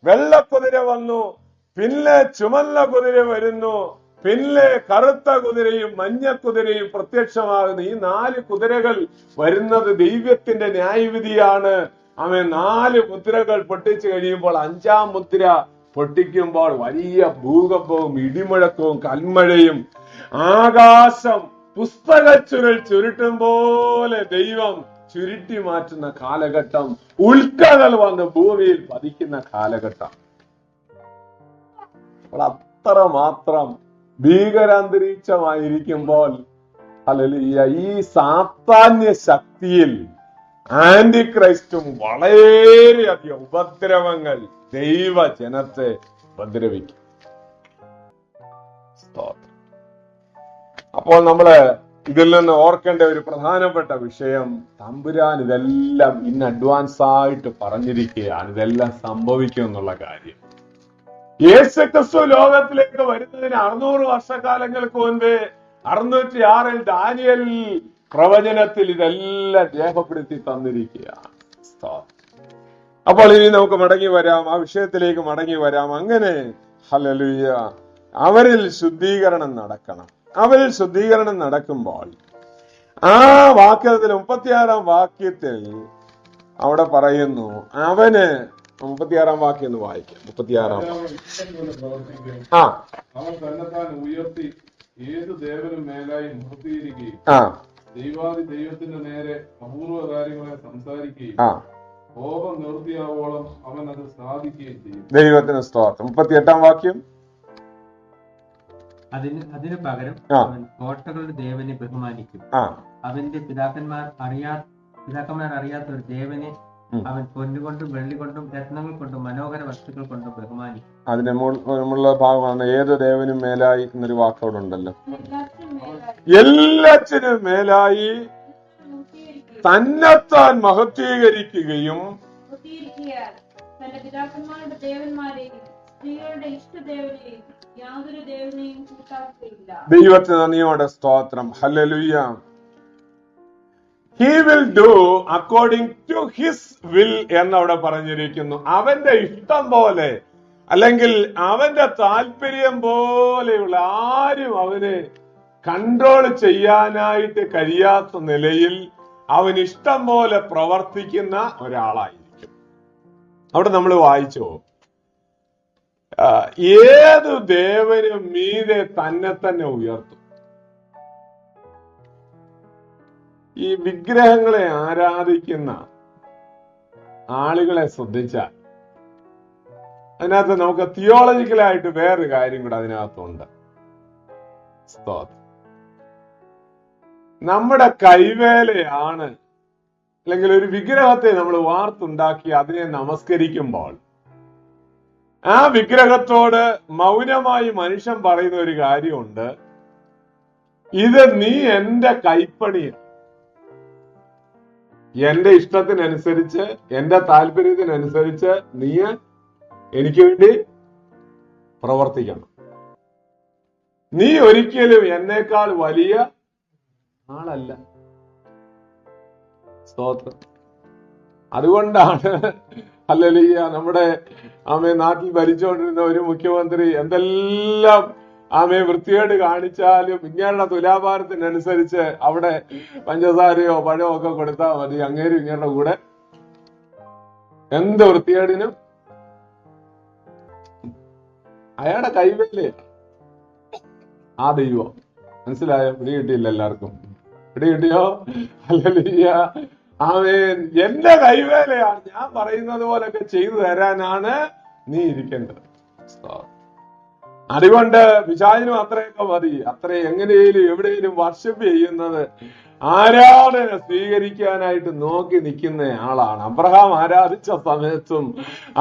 വെള്ളക്കുതിര വന്നു, പിന്നെ ചുമന്ന കുതിര വരുന്നു, പിന്നെ കറുത്ത കുതിരയും മഞ്ഞക്കുതിരയും പ്രത്യക്ഷമാകുന്നു. ഈ 4 കുതിരകൾ വരുന്നത് ദൈവത്തിന്റെ ന്യായവിധിയാണ്. അവൻ 4 മുദ്രകൾ പൊട്ടിച്ചു കഴിയുമ്പോൾ 5-ാം മുദ്ര പൊട്ടിക്കുമ്പോൾ വലിയ ഭൂകമ്പവും ഇടിമുഴക്കവും കൽമഴയും, ആകാശം പുസ്തകച്ചുരുൾ ചുരുട്ടും പോലെ ദൈവം ചുരുട്ടി മാറ്റുന്ന കാലഘട്ടം, ഉൽക്കകൾ വന്ന് ഭൂമിയിൽ പതിക്കുന്ന കാലഘട്ടം. അത്ര മാത്രം ഭീകരാന്തരീക്ഷമായിരിക്കുമ്പോൾ ഹല്ലേലൂയ, ഈ സാത്താന്യ ശക്തിയിൽ ആന്റി ക്രൈസ്റ്റും വളരെയധികം ഉപദ്രവങ്ങൾ ദൈവജനത്തെ ഉപദ്രവിക്കും. അപ്പോൾ നമ്മള് ഇതിൽ നിന്ന് ഓർക്കേണ്ട ഒരു പ്രധാനപ്പെട്ട വിഷയം, തമ്പുരാൻ ഇതെല്ലാം ഇന്ന് അഡ്വാൻസ് ആയിട്ട് പറഞ്ഞിരിക്കുകയാണ്, ഇതെല്ലാം സംഭവിക്കും എന്നുള്ള കാര്യം. യേശുക്രിസ്തു ലോകത്തിലേക്ക് വരുന്നതിന് 600 വർഷക്കാലങ്ങൾക്ക് മുൻപേ 606 ദാനിയേൽ പ്രവചനത്തിൽ ഇതെല്ലാം രേഖപ്പെടുത്തി തന്നിരിക്കുകയാണ്. അപ്പോൾ ഇനി നമുക്ക് മടങ്ങി വരാം, ആ വിഷയത്തിലേക്ക് മടങ്ങി വരാം. അങ്ങനെ ഹല്ലേലൂയ, അവരിൽ ശുദ്ധീകരണം നടക്കണം. അവരിൽ ശുദ്ധീകരണം നടക്കുമ്പോൾ ആ വാക്യത്തിൽ 36-ാം വാക്യത്തിൽ അവിടെ പറയുന്നു, അവന് 36 വാക്യം ഒന്ന് വായിക്കാം. 36. പ്രവർത്തിക്കും. ആ അവൻ തന്നെത്താൻ ഉയർത്തി ഏത് ദേവനും മേലായി നിർത്തിയിരിക്കുകയും ആ ദൈവത്തിന്റെ നേരെ അപൂർവ കാര്യങ്ങളെ സംസാരിക്കുകയും ആ കോപം നിർത്തിയാവോളം അവൻ അത് സാധിക്കുകയും ചെയ്യും. ദൈവത്തിന് സ്തോത്രം. 38 വാക്യം. അതിനു പകരം അവൻ കോട്ടകളുടെ ദേവനെ ബഹുമാനിക്കും. അവന്റെ പിതാക്കന്മാർ അറിയാത്ത ഒരു ദേവനെ അവൻ പൊന്നുകൊണ്ടും വെള്ളി കൊണ്ടും രത്നങ്ങൾ കൊണ്ടും മനോഹര വസ്തുക്കൾ കൊണ്ടും ബഹുമാനിക്കും. അതിന്റെ മുള്ള ഭാഗമാണ് ഏത് ദേവനും മേലായി എന്നൊരു വാക്കവിടെ ഉണ്ടല്ലോ. എല്ലാറ്റിനും മേലായി തന്നെത്താൻ മഹത്വീകരിക്കുകയും തന്റെ പിതാക്കന്മാരുടെ ദേവന്മാരെയും സ്ത്രീകളുടെ ഇഷ്ടദേവനെയും യാതൊരു ദേവനെയും കൂട്ടാക്കുകയില്ല. ദൈവത്തിന് നന്ദിയോടെ സ്തോത്രം. Hallelujah. He will do according to his will എന്നവിടെ പറഞ്ഞിരിക്കുന്നു. അവന്റെ ഇഷ്ടം പോലെ അല്ലെങ്കിൽ അവന്റെ താല്പര്യം പോലെയുള്ള ആരും അവനെ കൺട്രോൾ ചെയ്യാനായിട്ട് കഴിയാത്ത നിലയിൽ അവൻ ഇഷ്ടം പോലെ പ്രവർത്തിക്കുന്ന ഒരാളായിരിക്കും. അവിടെ നമ്മൾ വായിച്ചോ, ഏത് ദേവനും മീതെ തന്നെ ഉയർത്തും. ഈ വിഗ്രഹങ്ങളെ ആരാധിക്കുന്ന ആളുകളെ ശ്രദ്ധിച്ചാൽ അതിനകത്ത് നമുക്ക് തിയോളജിക്കലായിട്ട് വേറൊരു കാര്യം കൂടെ അതിനകത്തുണ്ട്. നമ്മുടെ കൈവേലയാണ് അല്ലെങ്കിൽ ഒരു വിഗ്രഹത്തെ നമ്മൾ വാർത്തുണ്ടാക്കി അതിനെ നമസ്കരിക്കുമ്പോൾ ആ വിഗ്രഹത്തോട് മൗനമായി മനുഷ്യൻ പറയുന്ന ഒരു കാര്യമുണ്ട്, ഇത് നീ എന്റെ കൈപ്പണിയാണ്, എന്റെ ഇഷ്ടത്തിനനുസരിച്ച് എന്റെ താല്പര്യത്തിനനുസരിച്ച് നീ എനിക്ക് വേണ്ടി പ്രവർത്തിക്കണം. നീ ഒരിക്കലും എന്നേക്കാൾ വലിയ ആളല്ല. സ്തോത്രം. അതുകൊണ്ടാണ് ഹല്ലേലൂയ നമ്മുടെ നാട്ടിൽ ഭരിച്ചുകൊണ്ടിരുന്ന ഒരു മുഖ്യമന്ത്രി എന്തെല്ലാം വൃത്തികേട് കാണിച്ചാലും ഇങ്ങനെയുള്ള തുലാഭാരത്തിനനുസരിച്ച് അവിടെ പഞ്ചസാരയോ പഴമോ ഒക്കെ കൊടുത്താൽ മതി, അങ്ങേരും ഇങ്ങയുടെ കൂടെ എന്ത് വൃത്തികേടിനും അയാളുടെ കൈവല്ലേ ആ ദൈവം. മനസ്സിലായോ? പിടി കിട്ടിയില്ല എല്ലാവർക്കും? പിടി കിട്ടിയോ? ഹല്ലേലൂയ. ആമേൻ. എന്റെ കൈവേലയാണ്, ഞാൻ പറയുന്നത് പോലൊക്കെ ചെയ്തു തരാനാണ് നീ ഇരിക്കേണ്ടത്. അതുകൊണ്ട് പിശാചിനും അത്രയൊക്കെ മതി. അത്ര എങ്ങനെയും എവിടെയും വർഷിപ്പ് ചെയ്യുന്നത് ആരാധന സ്വീകരിക്കാനായിട്ട് നോക്കി നിൽക്കുന്ന ആളാണ്. അബ്രഹാം ആരാധിച്ച സമയത്തും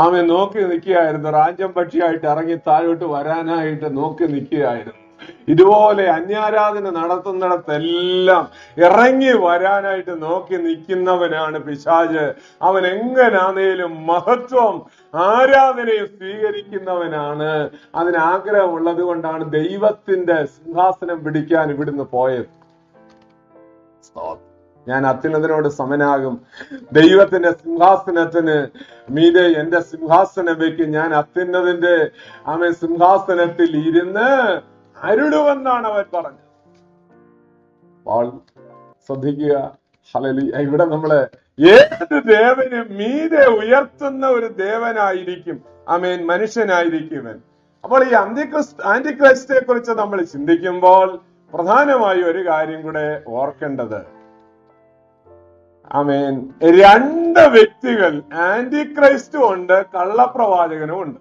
ആമൻ നോക്കി നിൽക്കുകയായിരുന്നു. റാഞ്ചം പക്ഷിയായിട്ട് ഇറങ്ങി താഴോട്ട് വരാനായിട്ട് നോക്കി നിൽക്കുകയായിരുന്നു. ഇതുപോലെ അന്യാരാധന നടത്തുന്നിടത്തെല്ലാം ഇറങ്ങി വരാനായിട്ട് നോക്കി നിൽക്കുന്നവനാണ് പിശാച്. അവൻ എങ്ങനാണേലും മഹത്വം ആരാധനയെ സ്വീകരിക്കുന്നവനാണ്. അതിന് ആഗ്രഹമുള്ളത് കൊണ്ടാണ് ദൈവത്തിന്റെ സിംഹാസനം പിടിക്കാൻ ഇവിടുന്ന് പോയത്. ഞാൻ അത്യുന്നതനോട് സമനാകും, ദൈവത്തിന്റെ സിംഹാസനത്തിന് മീതെ എന്റെ സിംഹാസനം വെക്കും, ഞാൻ അത്യുന്നതിന്റെ സിംഹാസനത്തിൽ ഇരുന്ന് അരുളുവെന്നാണ് അവൻ പറഞ്ഞത്. ശ്രദ്ധിക്കുക. ഹല്ലേലൂയ. ഇവിടെ നമ്മള് ഏത് ദേവനും മീതെ ഉയർത്തുന്ന ഒരു ദേവനായിരിക്കും മനുഷ്യനായിരിക്കും. അപ്പോൾ ഈ ആന്റിക്രൈസ്റ്റിനെ കുറിച്ച് നമ്മൾ ചിന്തിക്കുമ്പോൾ പ്രധാനമായി ഒരു കാര്യം കൂടെ ഓർക്കേണ്ടത്, രണ്ട് വ്യക്തികൾ, ആന്റിക്രൈസ്റ്റും ഉണ്ട്, കള്ളപ്രവാചകനും ഉണ്ട്.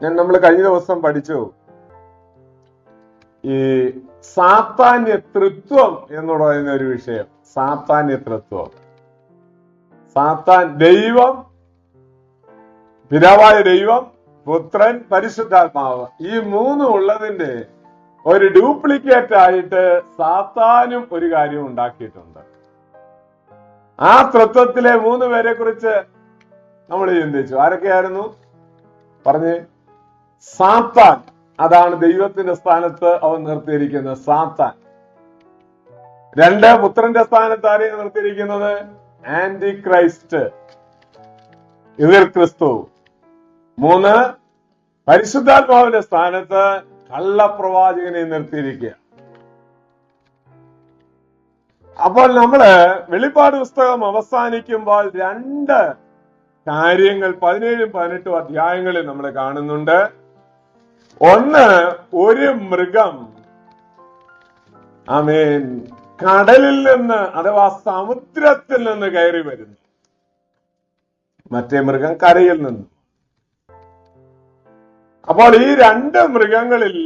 നമ്മൾ കഴിഞ്ഞ ദിവസം പഠിച്ചു ഈ സാത്താന്യ തൃത്വം എന്ന് പറയുന്ന ഒരു വിഷയം. സാത്താന്യ തൃത്വം, സാത്താൻ, ദൈവം, പിതാവായ ദൈവം, പുത്രൻ, പരിശുദ്ധാത്മാവ്, ഈ മൂന്നും ഉള്ളതിന്റെ ഒരു ഡ്യൂപ്ലിക്കേറ്റ് ആയിട്ട് സാത്താനും ഒരു കാര്യം ഉണ്ടാക്കിയിട്ടുണ്ട്. ആ തൃത്വത്തിലെ 3 പേരെ കുറിച്ച് നമ്മൾ ചിന്തിച്ചു. ആരൊക്കെയായിരുന്നു പറഞ്ഞേ? സാത്താൻ, അതാണ് ദൈവത്തിന്റെ സ്ഥാനത്ത് അവൻ നിർത്തിയിരിക്കുന്നത്, സാത്താൻ. 2, പുത്രന്റെ സ്ഥാനത്ത് ആരെയാണ് നിർത്തിയിരിക്കുന്നത്? ആന്റി ക്രൈസ്റ്റ്, എതിർ ക്രിസ്തു. 3, പരിശുദ്ധാത്മാവിന്റെ സ്ഥാനത്ത് കള്ളപ്രവാചകനെ നിർത്തിയിരിക്കുക. അപ്പോൾ നമ്മള് വെളിപ്പാട് പുസ്തകം അവസാനിക്കുമ്പോൾ 2 കാര്യങ്ങൾ 17, 18 അധ്യായങ്ങളിൽ നമ്മൾ കാണുന്നുണ്ട്. ഒന്ന്, ഒരു മൃഗം ആമേൻ കടലിൽ നിന്ന് അഥവാ സമുദ്രത്തിൽ നിന്ന് കയറി വരുന്നു. മറ്റേ മൃഗം കരയിൽ നിന്ന്. അപ്പോൾ ഈ 2 മൃഗങ്ങളിൽ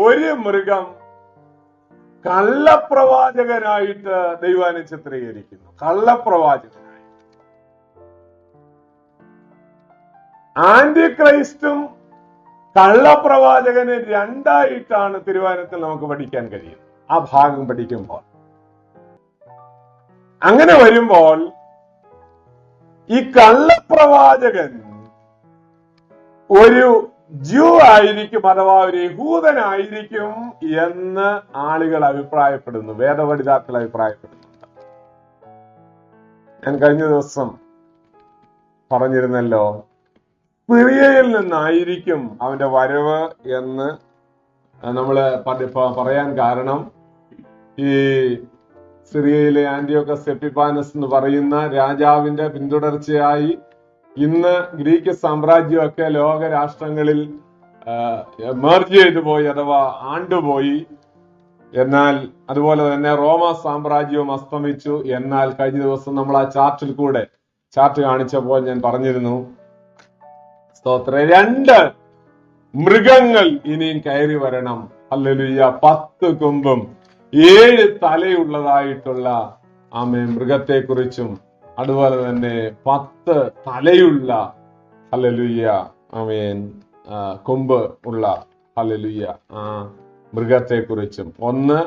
ഒരു മൃഗം കള്ളപ്രവാചകനായിട്ട് ദൈവാനെ ചിത്രീകരിക്കുന്നു. കള്ളപ്രവാചകനായി. ആന്റി ക്രൈസ്റ്റും കള്ളപ്രവാചകന് 2ആയിട്ടാണ് തിരുവചനത്തിൽ നമുക്ക് പഠിക്കാൻ കഴിയും. ആ ഭാഗം പഠിക്കുമ്പോൾ അങ്ങനെ വരുമ്പോൾ ഈ കള്ളപ്രവാചകൻ ഒരു ജ്യൂ ആയിരിക്കും, അഥവാ ഒരു യഹൂദനായിരിക്കും എന്ന് ആളുകൾ അഭിപ്രായപ്പെടുന്നു, വേദപഠിതാക്കൾ അഭിപ്രായപ്പെടുന്നുണ്ട്. ഞാൻ കഴിഞ്ഞ ദിവസം പറഞ്ഞിരുന്നല്ലോ, സിറിയയിൽ നിന്നായിരിക്കും അവന്റെ വരവ് എന്ന് നമ്മള് പറയാൻ കാരണം, ഈ സിറിയയിലെ ആന്റിയോക്കസ് എപ്പിഫാനസ് എന്ന് പറയുന്ന രാജാവിന്റെ പിന്തുടർച്ചയായി ഇന്ന് ഗ്രീക്ക് സാമ്രാജ്യമൊക്കെ ലോക രാഷ്ട്രങ്ങളിൽ മെർജ് ചെയ്തു പോയി, അഥവാ ആണ്ടുപോയി. എന്നാൽ അതുപോലെ തന്നെ റോമ സാമ്രാജ്യവും അസ്തമിച്ചു. എന്നാൽ കഴിഞ്ഞ ദിവസം നമ്മൾ ആ ചാർട്ട് കാണിച്ചപ്പോൾ ഞാൻ പറഞ്ഞിരുന്നു, സ്തോത്രം, 2 മൃഗങ്ങൾ ഇനിയും കയറി വരണം. ഹല്ലേലൂയ. 10 കൊമ്പും 7 തലയുള്ളതായിട്ടുള്ള മൃഗത്തെ കുറിച്ചും അതുപോലെ തന്നെ 10 തലയുള്ള ഹല്ലേലൂയ കൊമ്പ് ഉള്ള ഹല്ലേലൂയ മൃഗത്തെ കുറിച്ചും. ഒന്ന്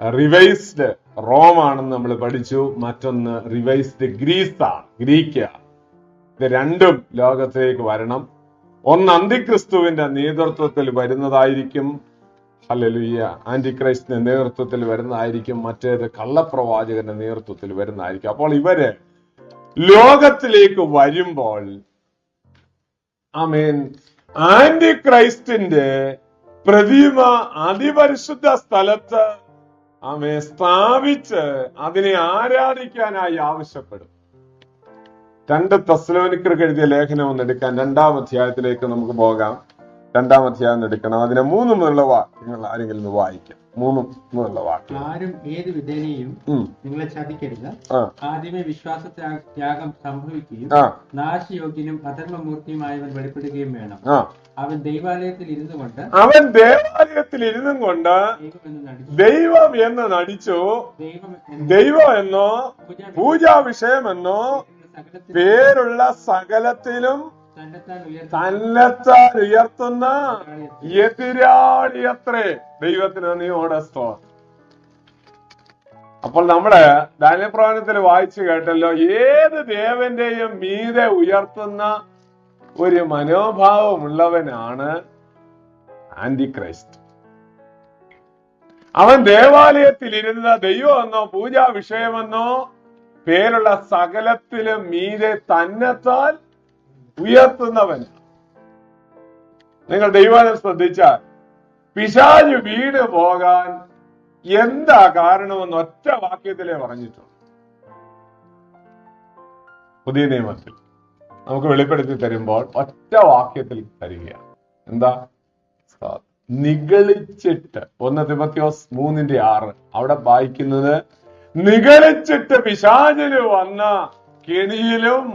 റിവൈസ്ഡ് റോമാണെന്ന് നമ്മൾ പഠിച്ചു, മറ്റൊന്ന് റിവൈസ്ഡ് ഗ്രീക്ക്. ഇത് 2ഉം ലോകത്തിലേക്ക് വരണം. ഒന്ന് അന്തിക്രിസ്തുവിന്റെ നേതൃത്വത്തിൽ വരുന്നതായിരിക്കും, ഹല്ലേലൂയ, ആന്റിക്രൈസ്റ്റിന്റെ നേതൃത്വത്തിൽ വരുന്നതായിരിക്കും. മറ്റേത് കള്ളപ്രവാചകന്റെ നേതൃത്വത്തിൽ വരുന്നതായിരിക്കും. അപ്പോൾ ഇവര് ലോകത്തിലേക്ക് വരുമ്പോൾ ആന്റിക്രൈസ്റ്റിന്റെ പ്രതിമ അതിപരിശുദ്ധ സ്ഥലത്ത് സ്ഥാപിച്ച് അതിനെ ആരാധിക്കാനായി ആവശ്യപ്പെടും. 2 തെസ്സലോനിക്കർക്ക് എഴുതിയ ലേഖനം ഒന്ന് എടുക്കാൻ, 2-ാം അധ്യായത്തിലേക്ക് നമുക്ക് പോകാം. 2-ാം അധ്യായം എടുക്കണം. അതിനെ 3 മുതലുള്ള വാക്യങ്ങൾ ആരെങ്കിലും ഒന്ന് വായിക്കാം. 3 മുതലുള്ള വാക്യം. ആരും ഏത് വിധേനയും നിങ്ങളെ ചതിക്കരുത്. ആദ്യമേ വിശ്വാസത്യാഗം സംഭവിക്കുകയും നാശയോഗ്യനും അധർമ്മമൂർത്തിയുമായവൻ വെളിപ്പെടുകയും വേണം. അവൻ ദൈവാലയത്തിൽ ഇരുന്നും കൊണ്ട് ദൈവം എന്ന് നടിച്ചു, ദൈവം എന്നോ പൂജാ വിഷയമെന്നോ പേരുള്ള സകലത്തിലും തന്നെത്താൻ ഉയർത്തുന്ന എതിരാളിയത്രേ. ദൈവത്തിന് നീയോടെ സ്തോത്രം. അപ്പോൾ നമ്മള് ദാനിയേൽ പ്രവചനത്തിൽ വായിച്ചു കേട്ടല്ലോ, ഏത് ദേവന്റെയും മീതെ ഉയർത്തുന്ന ഒരു മനോഭാവമുള്ളവനാണ് ആന്റിക്രൈസ്റ്റ്. അവൻ ദേവാലയത്തിൽ ഇരുന്ന ദൈവമെന്നോ പൂജാ വിഷയമെന്നോ പേരുള്ള സകലത്തിലും മീതെ തന്നെത്താൻ ഉയർത്തുന്നവൻ. നിങ്ങൾ ദൈവനെ ശ്രദ്ധിച്ചാൽ പിശാച് വീണ് പോകാൻ എന്താ കാരണമെന്ന് ഒറ്റ വാക്യത്തിലേ പറഞ്ഞിട്ടുള്ളൂ. പുതിയ നിയമത്തിൽ നമുക്ക് വെളിപ്പെടുത്തി തരുമ്പോൾ ഒറ്റ വാക്യത്തിൽ തരികയാണ്. എന്താ? നിഗളിച്ചിട്ട്. 1 തിമോഥെയോസ് 3:6 അവിടെ വായിക്കുന്നത്, നിഗളിച്ചിട്ട് പിശാചിന് വന്ന കെണിയിലും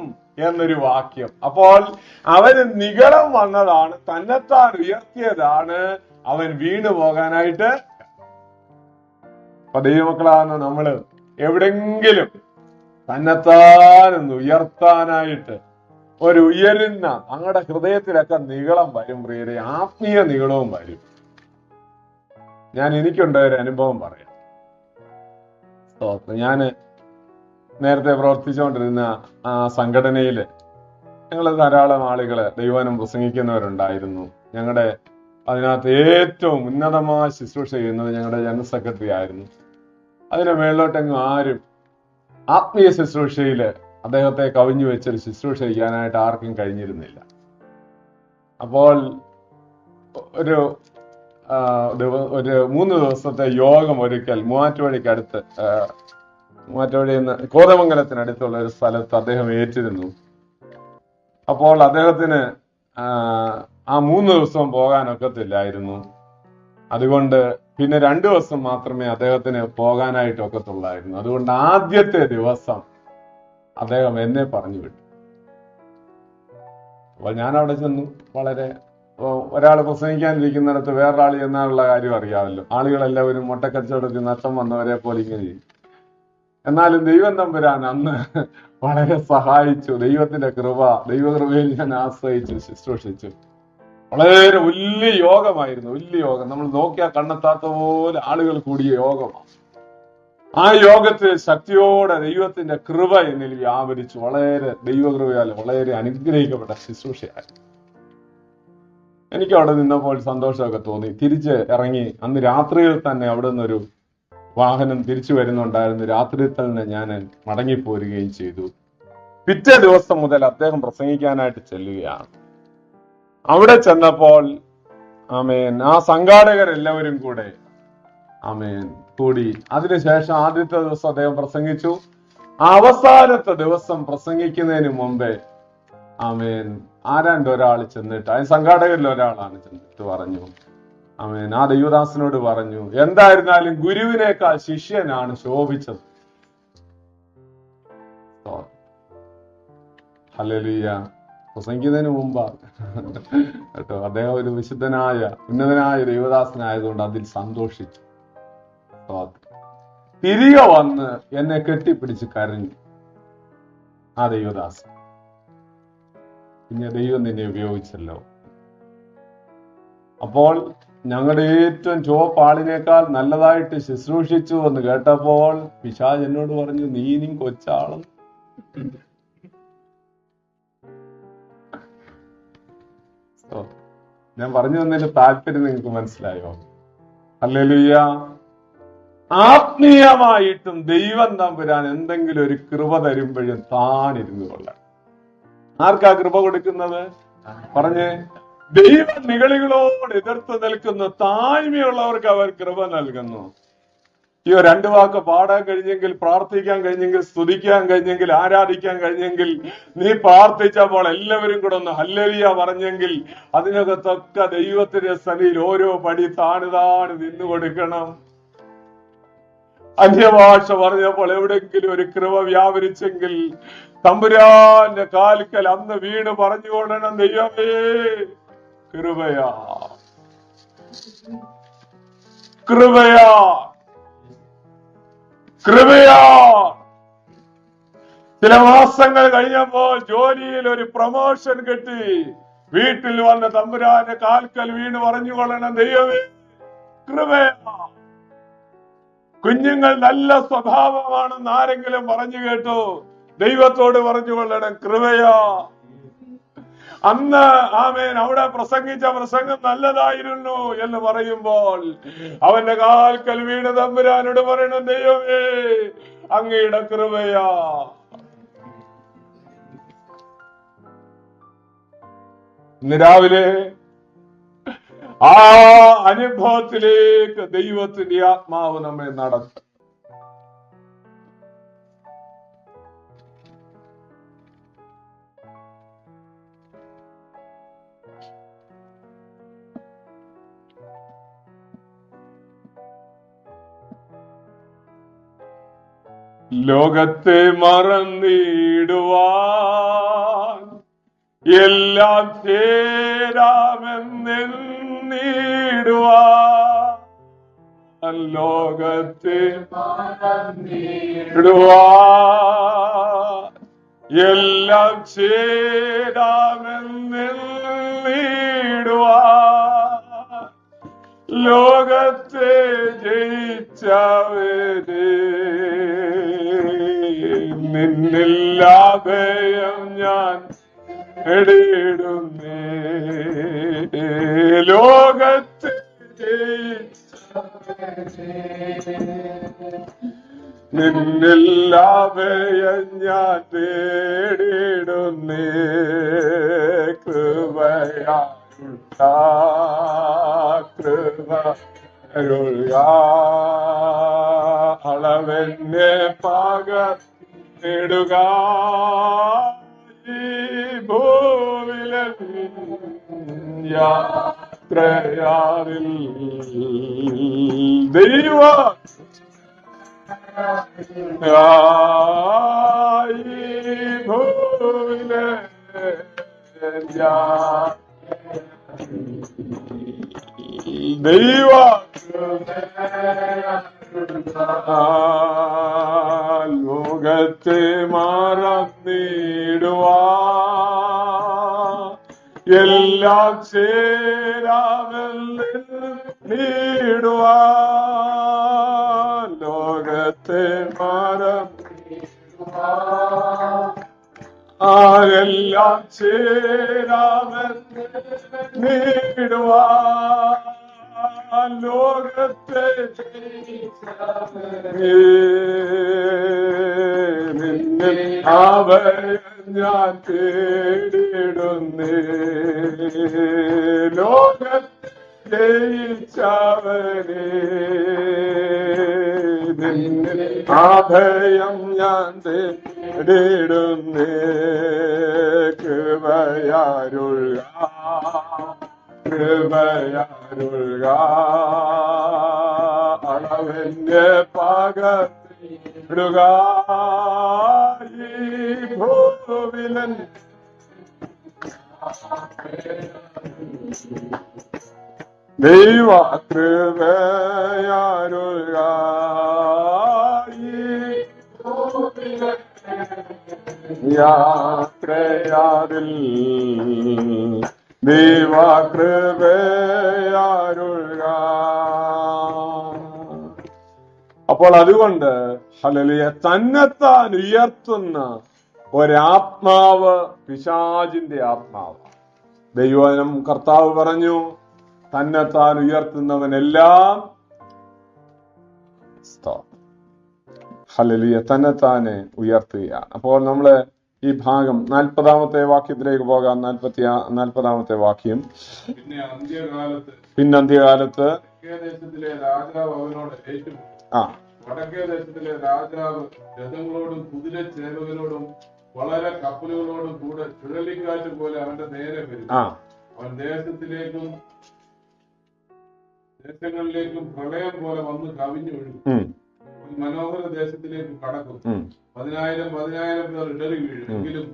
എന്നൊരു വാക്യം. അപ്പോൾ അവന് നിഗളം വന്നതാണ്, തന്നെത്താൻ ഉയർത്തിയതാണ്, അവൻ വീണു പോകാനായിട്ട്. അപ്പൊ ദൈവമക്കളാണ് നമ്മള് എവിടെങ്കിലും തന്നെത്താനൊന്ന് ഉയർത്താനായിട്ട് ഒരു ഉയരുന്ന അങ്ങടെ ഹൃദയത്തിലൊക്കെ നിഗളം വരും പ്രിയരെ, ആത്മീയ നിഗളവും വരും. എനിക്കുണ്ടായ ഒരു അനുഭവം പറയാം. ഞാന് നേരത്തെ പ്രവർത്തിച്ചുകൊണ്ടിരുന്ന ആ സംഘടനയില് ഞങ്ങൾ ധാരാളം ആളുകള് ദൈവവചനം പ്രസംഗിക്കുന്നവരുണ്ടായിരുന്നു. അതിനകത്ത് ഏറ്റവും ഉന്നതമായ ശുശ്രൂഷ ചെയ്യുന്നത് ഞങ്ങളുടെ ജനറൽ സെക്രട്ടറി ആയിരുന്നു. അതിന് മേളിലോട്ടെങ്ങും ആരും ആത്മീയ ശുശ്രൂഷയില് അദ്ദേഹത്തെ കവിഞ്ഞു വെച്ചൊരു ശുശ്രൂഷ ചെയ്യാനായിട്ട് ആർക്കും കഴിഞ്ഞിരുന്നില്ല. അപ്പോൾ ഒരു 3 ദിവസത്തെ യോഗം ഒരിക്കൽ മൂവാറ്റുപുഴയ്ക്കടുത്ത് മറ്റവിടെ നിന്ന് കോതമംഗലത്തിനടുത്തുള്ള ഒരു സ്ഥലത്ത് അദ്ദേഹം ഏറ്റിരുന്നു. അപ്പോൾ അദ്ദേഹത്തിന് ആ 3 ദിവസവും പോകാനൊക്കത്തില്ലായിരുന്നു. അതുകൊണ്ട് പിന്നെ 2 ദിവസം മാത്രമേ അദ്ദേഹത്തിന് പോകാനായിട്ട് ഒക്കത്തുള്ളായിരുന്നു. അതുകൊണ്ട് ആദ്യത്തെ ദിവസം അദ്ദേഹം എന്നെ പറഞ്ഞു വിട്ടു. അപ്പോൾ ഞാൻ അവിടെ ചെന്നു. വളരെ ഒരാൾ പ്രസംഗിക്കാനിരിക്കുന്നിടത്ത് വേറൊരാൾ എന്നാലുള്ള കാര്യം അറിയാമല്ലോ. ആളുകളെല്ലാവരും മുട്ടക്കച്ചവടത്തിൽ നഷ്ടം വന്നവരെ പോലെ ഇങ്ങനെ ചെയ്യും. എന്നാലും ദൈവം തമ്പുരാൻ അന്ന് വളരെ സഹായിച്ചു. ദൈവത്തിന്റെ ദൈവകൃപയിൽ ഞാൻ ആശ്രയിച്ചു, ശുശ്രൂഷിച്ചു. വളരെ വലിയ യോഗമായിരുന്നു, വലിയ യോഗം. നമ്മൾ നോക്കിയാൽ കണ്ണെത്താത്ത പോലെ ആളുകൾ കൂടിയ യോഗമാണ്. ആ യോഗത്തിൽ ശക്തിയോടെ ദൈവത്തിന്റെ കൃപ എന്നിൽ വ്യാപരിച്ചു. വളരെ ദൈവകൃപയാൽ വളരെ അനുഗ്രഹിക്കപ്പെട്ട ശുശ്രൂഷയായിരുന്നു. എനിക്ക് അവിടെ നിന്നപ്പോൾ സന്തോഷമൊക്കെ തോന്നി. തിരിച്ച് ഇറങ്ങി അന്ന് രാത്രിയിൽ തന്നെ അവിടെ നിന്നൊരു വാഹനം തിരിച്ചു വരുന്നുണ്ടായിരുന്നു. രാത്രിയിൽ തന്നെ ഞാൻ മടങ്ങിപ്പോരുകയും ചെയ്തു. പിറ്റേ ദിവസം മുതൽ അദ്ദേഹം പ്രസംഗിക്കാനായിട്ട് ചെല്ലുകയാണ്. അവിടെ ചെന്നപ്പോൾ ആമേൻ ആ സംഘാടകരെല്ലാവരും കൂടെ ആമേൻ കൂടി. അതിനുശേഷം ആദ്യത്തെ ദിവസം അദ്ദേഹം പ്രസംഗിച്ചു. അവസാനത്തെ ദിവസം പ്രസംഗിക്കുന്നതിന് മുമ്പേ ആമേൻ ആരാണ്ട് ഒരാൾ ചെന്നിട്ട്, അതിന് സംഘാടകരിൽ ഒരാളാണ് ചെന്നിട്ട് പറഞ്ഞു, ആമേൻ ആ ദൈവദാസനോട് പറഞ്ഞു, എന്തായിരുന്നാലും ഗുരുവിനേക്കാൾ ശിഷ്യനാണ് ശോഭിച്ചത്. ഹല്ലേലൂയ. പ്രസംഗിക്കുന്നതിന് മുമ്പാണ് കേട്ടോ. അദ്ദേഹം ഒരു വിശുദ്ധനായ ഉന്നതനായ ദൈവദാസനായതുകൊണ്ട് അതിൽ സന്തോഷിച്ചു. തിരികെ വന്ന് എന്നെ കെട്ടിപ്പിടിച്ച് കരഞ്ഞു ആ ദൈവദാസൻ. പിന്നെ ദൈവം നിന്നെ ഉപയോഗിച്ചല്ലോ. അപ്പോൾ ഞങ്ങളുടെ ഏറ്റവും ചുവപ്പ് ആളിനേക്കാൾ നല്ലതായിട്ട് ശുശ്രൂഷിച്ചു എന്ന് കേട്ടപ്പോൾ പിശാച് എന്നോട് പറഞ്ഞു, നീനും കൊച്ചാളും. ഞാൻ പറഞ്ഞു തന്നതിന്റെ താല്പര്യം നിങ്ങൾക്ക് മനസ്സിലായോ? ഹല്ലേലൂയ. ആത്മീയമായിട്ടും ദൈവം തമ്പുരാൻ എന്തെങ്കിലും ഒരു കൃപ തരുമ്പോഴും താനിരുന്നു കൊള്ളാം. ആർക്കാ കൃപ കൊടുക്കുന്നത്? പറഞ്ഞേ. ദൈവ നിഗളികളോട് എതിർത്ത് നിൽക്കുന്ന താഴ്മയുള്ളവർക്ക് അവർ കൃപ നൽകുന്നു. ഈ 2 വാക്ക് പാടാൻ കഴിഞ്ഞെങ്കിൽ, പ്രാർത്ഥിക്കാൻ കഴിഞ്ഞെങ്കിൽ, സ്തുതിക്കാൻ കഴിഞ്ഞെങ്കിൽ, ആരാധിക്കാൻ കഴിഞ്ഞെങ്കിൽ, നീ പ്രാർത്ഥിച്ചപ്പോൾ എല്ലാവരും കൂടെ ഒന്ന് ഹല്ലേലൂയ പറഞ്ഞെങ്കിൽ അതിനകത്തൊക്കെ ദൈവത്തിന്റെ സന്നിധിയിൽ ഓരോ പടി താണു നിന്നു കൊടുക്കണം. അന്യഭാഷ പറഞ്ഞപ്പോൾ എവിടെങ്കിലും ഒരു കൃപ വ്യാപരിച്ചെങ്കിൽ തമ്പുരാന്റെ കാൽക്കൽ അന്ന് വീണ് പറഞ്ഞുകൊള്ളണം, ദൈവമേ കൃപയാ, കൃപയാ, കൃപയാ. ചില മാസങ്ങൾ കഴിഞ്ഞപ്പോൾ ജോലിയിൽ ഒരു പ്രൊമോഷൻ കിട്ടി. വീട്ടിൽ വന്ന തമ്പുരാന്റെ കാൽക്കൽ വീണ് പറഞ്ഞുകൊള്ളണം, ദൈവമേ കൃപയാ. കുഞ്ഞുങ്ങൾ നല്ല സ്വഭാവമാണെന്ന് ആരെങ്കിലും പറഞ്ഞു കേട്ടോ? ദൈവത്തോട് പറഞ്ഞുകൊള്ളണം, കൃപയാ. അന്ന് ആമേൻ അവിടെ പ്രസംഗിച്ച പ്രസംഗം നല്ലതായിരുന്നു എന്ന് പറയുമ്പോൾ അവന്റെ കാൽക്കൽ വീണ് തമ്പുരാനോട് പറയണം, ദൈവമേ അങ്ങയുടെ കൃപയാ. ഇന്ന് രാവിലെ ആ അനുഭവത്തിലേക്ക് ദൈവത്തിന്റെ ആത്മാവ് നമ്മെ നടത്തും. ലോകത്തെ മറന്നിടുവാൻ എല്ലാം ചേരാമെന്നിടുവാൻ, ലോകത്തെ മറന്നിടുവാൻ എല്ലാം ചേരാമെന്നിടുവാൻ, ലോകത്തെ ജയിച്ചവരെ നിന്നില്ലാതെയും ഞാൻ എടിയിടുന്നേ, ലോകത്തെ നിന്നില്ലാതെയും ഞാൻ തേടിടുന്നേ, കൃപയാ കൃപ അളവെന്നെ പകർന്നിടുക ഈ ഭൂവിലെ യാത്രയാറിൽ ദൈവ ഈ ഭൂവിലെ ദൈവ ലോകത്തെ മറന്നിടുവാ എല്ലാം ചേരാമെന്നിടുവാ ലോകത്തെ മറന്നിടുവാ എല്ലാം ചേരാമെന്നിടുവാ ലോകത്തെ നിന്നിൽ അവയെ ഞാൻ തേടിടുന്നേ ലോകത്തെ ജയിച്ചവനെ നിന്നിൽ അഭയം ഞാൻ തേടിടുന്നേ കൃപയാരുൾക കൃപയാരുൾക അളവെന്നെ പകർന്നിടുക ഈ ഭൂവിലൻ ദൈവ കൃപയാരുൾക ഈ ഭൂവിലൻ യാത്രയാതിൽ ദൈവ കൃപയാരുൾക. അപ്പോൾ അതുകൊണ്ട് ഹല്ലേലൂയ തന്നെത്താൻ ഉയർത്തുന്ന ഒരാത്മാവ് പിശാചിന്റെ ആത്മാവ്. ദൈവവചനം കർത്താവ് പറഞ്ഞു തന്നെത്താൻ ഉയർത്തുന്നവനെല്ലാം ഹല്ലേലൂയ തന്നെത്താനെ ഉയർത്തുകയാണ്. അപ്പോൾ നമ്മള് ഈ ഭാഗം 40-ാമത്തെ വാക്യത്തിലേക്ക് പോകാം. 40-ാമത്തെ വാക്യം. പിന്നെ അന്ത്യകാലത്ത് രാജാവ് അവനോട് ഏറ്റുമുട്ടി. വടക്കേ ദേശത്തിലെ രാജാവ് രഥങ്ങളോടും കുതിരച്ചേവകരോടും വളരെ കപ്പലുകളോടും കൂടെ ചുഴലിക്കാറ്റ് പോലെ അവന്റെ നേരെ വരും. അവൻ ദേശങ്ങളിലേക്കും പ്രളയം പോലെ വന്ന് കവിഞ്ഞൊഴുകും. മനോഹര ദേശത്തിലേക്ക് കടക്കും. 10,000 പേർ ഇടറി വീഴും. എങ്കിലും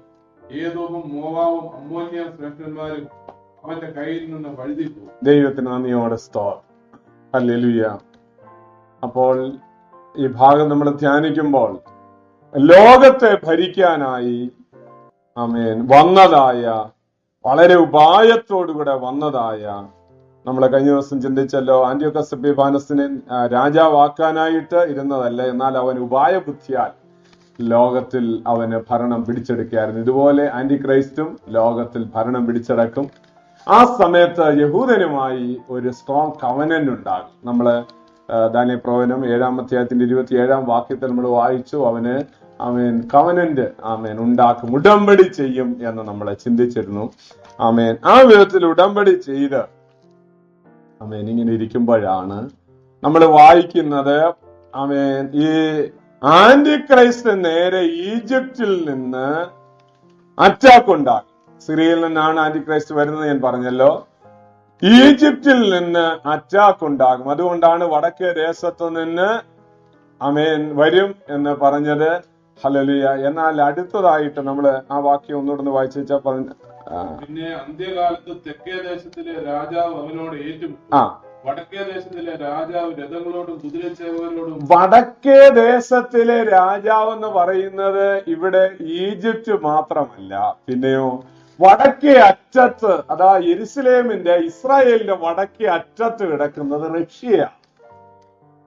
ഏതോവും മോവാവും അമ്മോന്യം ശ്രേഷ്ഠന്മാരും അവന്റെ കയ്യിൽ നിന്ന് വഴുതിപ്പോകും. ദൈവത്തിന് നന്ദിയോടെ സ്തോത്രം. ഹല്ലേലൂയ. അപ്പോൾ ഈ ഭാഗം നമ്മൾ ധ്യാനിക്കുമ്പോൾ ലോകത്തെ ഭരിക്കാനായി ആമേൻ വന്നതായ വളരെ ഉപായത്തോടുകൂടെ വന്നതായ നമ്മളെ കഴിഞ്ഞ ദിവസം ചിന്തിച്ചല്ലോ, ആന്റിയോക്കസ് എപ്പിഫാനസിനെ രാജാവാക്കാനായിട്ട് ഇരുന്നതല്ല, എന്നാൽ അവൻ ഉപായബുദ്ധിയാൽ ലോകത്തിൽ അവന് ഭരണം പിടിച്ചെടുക്കുകയായിരുന്നു. ഇതുപോലെ ആന്റി ക്രൈസ്റ്റും ലോകത്തിൽ ഭരണം പിടിച്ചെടുക്കും. ആ സമയത്ത് യഹൂദനുമായി ഒരു സ്ട്രോങ് കവനന്റ് ഉണ്ടാകും. നമ്മള് ദാനിയേൽ പ്രവചനം 7-ാം അധ്യായത്തിന്റെ 27-ാം വാക്യത്തിൽ നമ്മൾ വായിച്ചു. അവൻ കവനന്റ് ഉണ്ടാക്കും, ഉടമ്പടി ചെയ്യും എന്ന് നമ്മൾ ചിന്തിച്ചിരുന്നു. ആ വിധത്തിൽ ഉടമ്പടി ചെയ്ത് ഇങ്ങനെ ഇരിക്കുമ്പോഴാണ് നമ്മൾ വായിക്കുന്നത് ഈ ആന്റി ക്രൈസ്റ്റ് നേരെ ഈജിപ്തിൽ നിന്ന് അറ്റാക്ക് ഉണ്ടാകും. സിറിയയിൽ നിന്നാണ് ആന്റി ക്രൈസ്റ്റ് വരുന്നത് ഞാൻ പറഞ്ഞല്ലോ. ഈജിപ്തിൽ നിന്ന് അറ്റാക്ക് ഉണ്ടാകും. അതുകൊണ്ടാണ് വടക്കേ ദേശത്ത് നിന്ന് വരും എന്ന് പറഞ്ഞത്. ഹല്ലേലൂയ. എന്നാൽ അടുത്തതായിട്ട് നമ്മള് ആ വാക്യം ഒന്നുകൂടെ വായിച്ചു വെച്ചാൽ പിന്നെ അന്ത്യകാലത്ത് തെക്കേ ദേശത്തിലെ രാജാവ് അവനോട് ഏറ്റുമുട്ടി. വടക്കേ ദേശത്തിലെ രാജാവ് രഥങ്ങളോടും കുതിരച്ചേവകരോടും. വടക്കേ ദേശത്തിലെ രാജാവ് എന്ന് പറയുന്നത് ഇവിടെ ഈജിപ്റ്റ് മാത്രമല്ല, പിന്നെയോ വടക്കേ അറ്റത്ത്, അതാ യെരുസലേമിന്റെ ഇസ്രായേലിന്റെ വടക്കേ അറ്റത്ത് കിടക്കുന്നത് റഷ്യയാണ്.